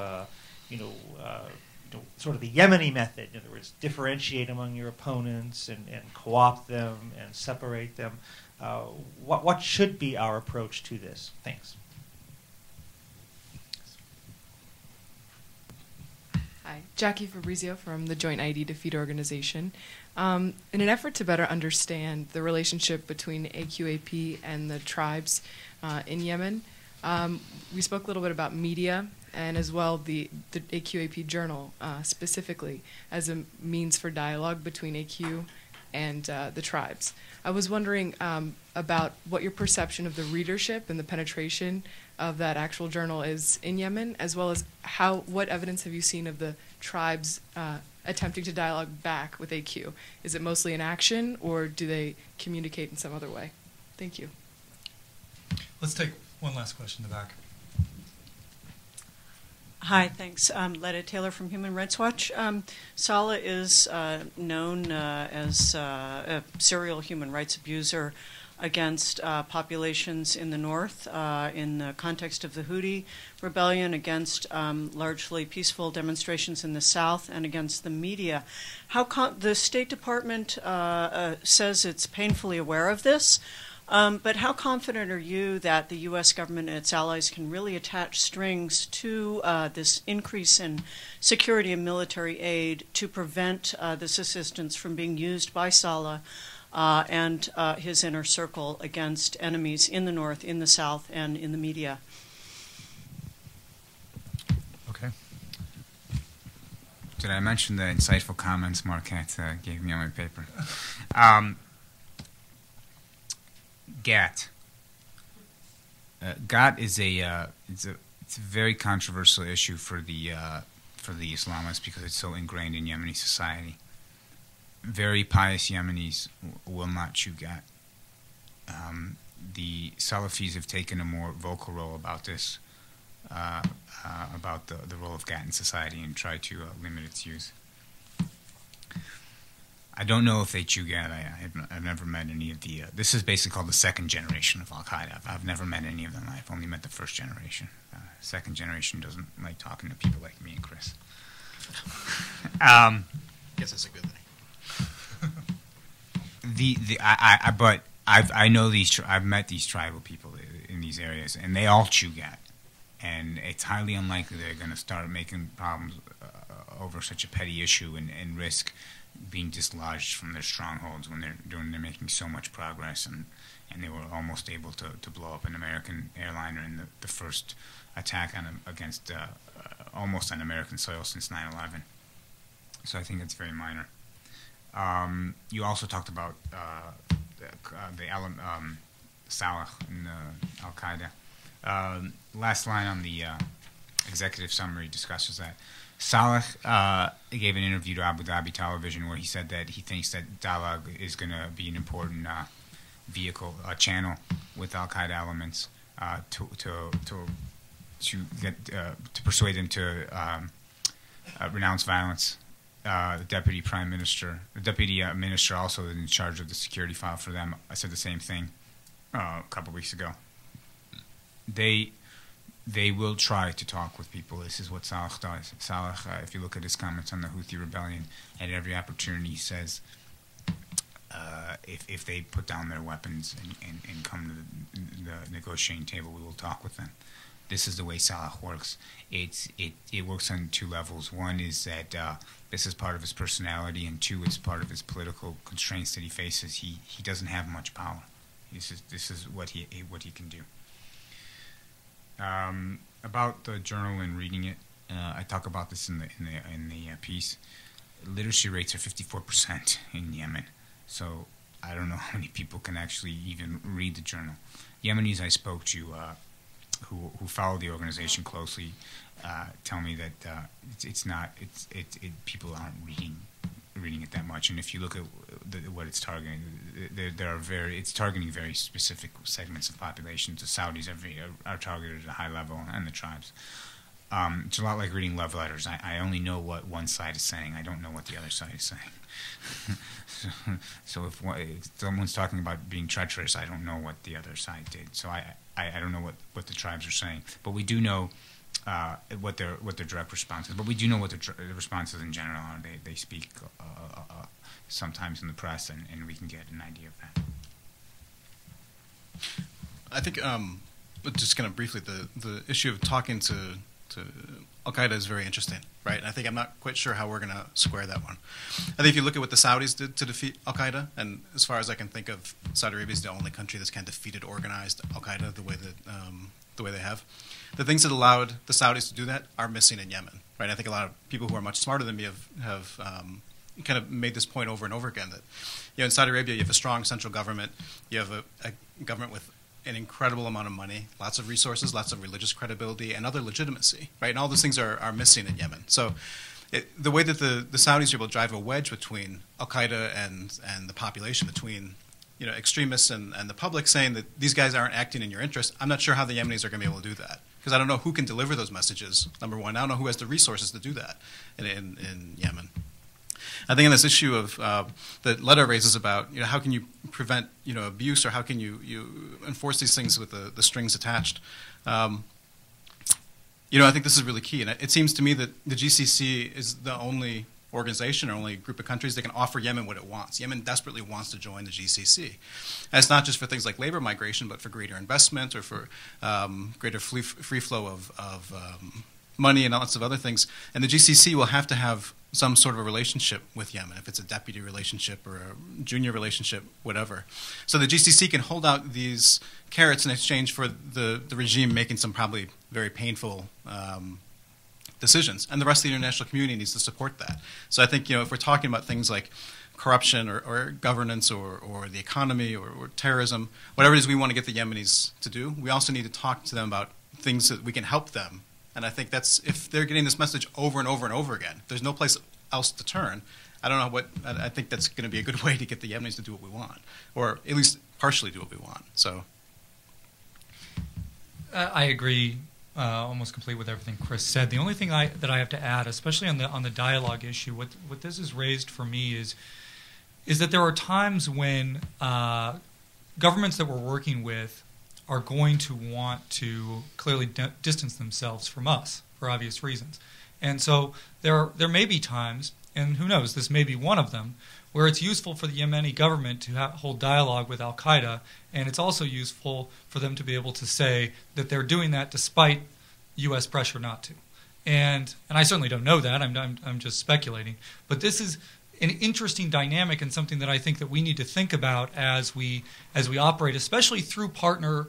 the Yemeni method? In other words, differentiate among your opponents and co-opt them and separate them. What should be our approach to this? Thanks. Hi, Jackie Fabrizio from the Joint ID Defeat Organization. In an effort to better understand the relationship between AQAP and the tribes in Yemen, we spoke a little bit about media and as well the AQAP journal specifically as a means for dialogue between AQ and the tribes. I was wondering about what your perception of the readership and the penetration of that actual journal is in Yemen, as well as what evidence have you seen of the tribes attempting to dialogue back with AQ? Is it mostly in action, or do they communicate in some other way? Thank you. Let's take one last question in the back. Hi, thanks. Letta Taylor from Human Rights Watch. Saleh is known as a serial human rights abuser against populations in the north in the context of the Houthi rebellion, against largely peaceful demonstrations in the south, and against the media. The State Department says it's painfully aware of this, but how confident are you that the U.S. government and its allies can really attach strings to this increase in security and military aid to prevent this assistance from being used by Saleh and his inner circle against enemies in the north, in the south, and in the media? Okay. Did I mention the insightful comments Marquette gave me on my paper? GATT. GATT is it's a very controversial issue for the Islamists because it's so ingrained in Yemeni society. Very pious Yemenis will not chew GATT. The Salafis have taken a more vocal role about this, about the role of GATT in society, and tried to limit its use. I don't know if they chew GATT. I've never met any of the... this is basically called the second generation of Al-Qaeda. I've never met any of them. I've only met the first generation. Second generation doesn't like talking to people like me and Chris. Guess that's a good thing. But I know these. I've met these tribal people in these areas, and they all chew GATT, and it's highly unlikely they're going to start making problems over such a petty issue and risk being dislodged from their strongholds when they're making so much progress, and they were almost able to blow up an American airliner in the first attack against almost on American soil since 9/11. So I think it's very minor. You also talked about Saleh and Al-Qaeda. Last line on the executive summary discusses that. Saleh gave an interview to Abu Dhabi television where he said that he thinks that dialogue is going to be an important vehicle, a channel with Al-Qaeda elements to persuade them to renounce violence. The deputy minister also in charge of the security file for them, I said the same thing a couple weeks ago. They will try to talk with people. This is what Saleh does. Saleh, if you look at his comments on the Houthi rebellion, at every opportunity he says, if they put down their weapons and come to the negotiating table, we will talk with them. This is the way Saleh works. It works on two levels. One is that this is part of his personality, and two, it's part of his political constraints that he faces. He doesn't have much power. This is what he can do. About the journal and reading it, I talk about this in the piece. Literacy rates are 54% in Yemen, so I don't know how many people can actually even read the journal. Yemenis I spoke to, who follow the organization closely, tell me that people aren't reading it that much. And if you look at what it's targeting, it's targeting very specific segments of populations. The Saudis are targeted at a high level, and the tribes. It's a lot like reading love letters. I only know what one side is saying. I don't know what the other side is saying. So if someone's talking about being treacherous, I don't know what the other side did. So I don't know what the tribes are saying. But we do know what their direct response is. But we do know what the responses in general are. They speak sometimes in the press, and we can get an idea of that. I think just kind of briefly, the issue of talking to Al-Qaeda is very interesting, right? And I think I'm not quite sure how we're going to square that one. I think if you look at what the Saudis did to defeat Al-Qaeda, and as far as I can think of, Saudi Arabia is the only country that's kind of defeated organized Al-Qaeda the way they have. The things that allowed the Saudis to do that are missing in Yemen, right? I think a lot of people who are much smarter than me have kind of made this point over and over again that, in Saudi Arabia you have a strong central government, you have a government with an incredible amount of money, lots of resources, lots of religious credibility, and other legitimacy, right? And all those things are missing in Yemen. So the way that the Saudis are able to drive a wedge between Al-Qaeda and the population, between extremists and the public, saying that these guys aren't acting in your interest, I'm not sure how the Yemenis are going to be able to do that. Because I don't know who can deliver those messages, number one. I don't know who has the resources to do that in Yemen. I think in this issue of the letter raises about how can you prevent abuse, or how can you enforce these things with the strings attached. I think this is really key, and it seems to me that the GCC is the only organization or only group of countries that can offer Yemen what it wants. Yemen desperately wants to join the GCC. And it's not just for things like labor migration, but for greater investment or for greater free flow of money and lots of other things. And the GCC will have to have some sort of a relationship with Yemen, if it's a deputy relationship or a junior relationship, whatever. So the GCC can hold out these carrots in exchange for the regime making some probably very painful decisions. And the rest of the international community needs to support that. So I think if we're talking about things like corruption or governance or the economy or terrorism, whatever it is we want to get the Yemenis to do, we also need to talk to them about things that we can help them. And I think that's, if they're getting this message over and over and over again, there's no place else to turn. I don't know I think that's going to be a good way to get the Yemenis to do what we want, or at least partially do what we want. So I agree almost completely with everything Chris said. The only thing that I have to add, especially on the dialogue issue, what this has raised for me is that there are times when governments that we're working with are going to want to clearly distance themselves from us for obvious reasons. And so there may be times, and who knows, this may be one of them, where it's useful for the Yemeni government to hold dialogue with Al-Qaeda, and it's also useful for them to be able to say that they're doing that despite U.S. pressure not to. And I certainly don't know that, I'm just speculating. But this is an interesting dynamic and something that I think that we need to think about as we operate, especially through partner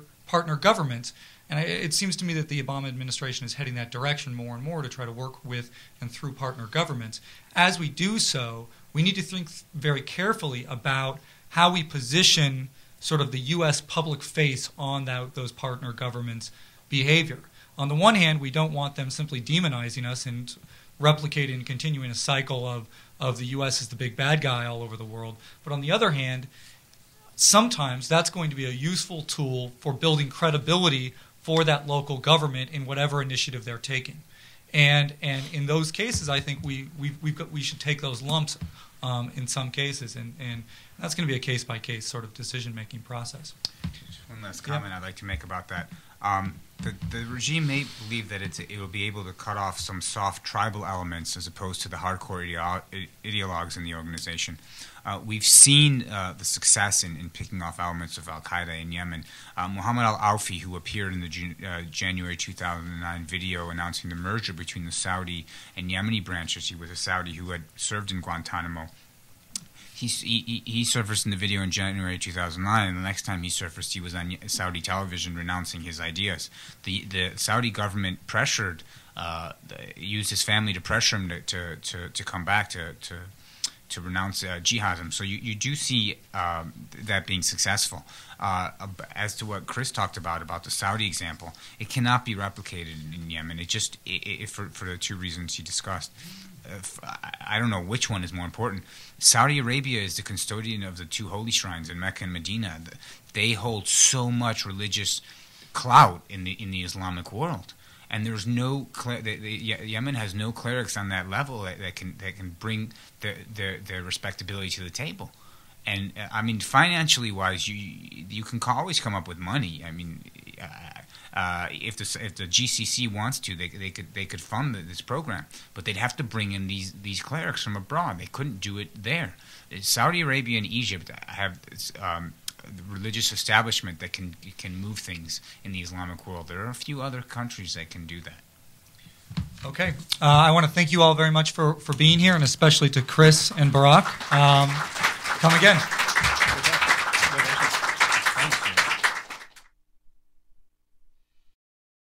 governments, And it seems to me that the Obama administration is heading that direction more and more to try to work with and through partner governments. As we do so, we need to think very carefully about how we position sort of the U.S. public face on those partner governments' behavior. On the one hand, we don't want them simply demonizing us and replicating and continuing a cycle of the U.S. as the big bad guy all over the world. But on the other hand, sometimes that's going to be a useful tool for building credibility for that local government in whatever initiative they're taking. And in those cases, I think we should take those lumps in some cases, and that's going to be a case-by-case sort of decision-making process. Just one last comment I'd like to make about that. The regime may believe that it will be able to cut off some soft tribal elements as opposed to the hardcore ideologues in the organization. We've seen the success in picking off elements of al-Qaeda in Yemen. Muhammad al-Awfi, who appeared in the January 2009 video announcing the merger between the Saudi and Yemeni branches, he was a Saudi who had served in Guantanamo. He surfaced in the video in January 2009, and the next time he surfaced, he was on Saudi television renouncing his ideas. The Saudi government pressured, used his family to pressure him to come back to renounce jihadism. So you do see that being successful. As to what Chris talked about the Saudi example, it cannot be replicated in Yemen. It just for the two reasons he discussed. I don't know which one is more important. Saudi Arabia is the custodian of the two holy shrines in Mecca and Medina. They hold so much religious clout in the Islamic world, and there's no Yemen has no clerics on that level that can bring their respectability to the table. And I mean, financially wise, you can always come up with money. I mean, if the GCC wants to, they could fund this program, but they'd have to bring in these clerics from abroad. They couldn't do it there. Saudi Arabia and Egypt have the religious establishment that can move things in the Islamic world. There are a few other countries that can do that. Okay. I want to thank you all very much for being here, and especially to Chris and Barak. Come again.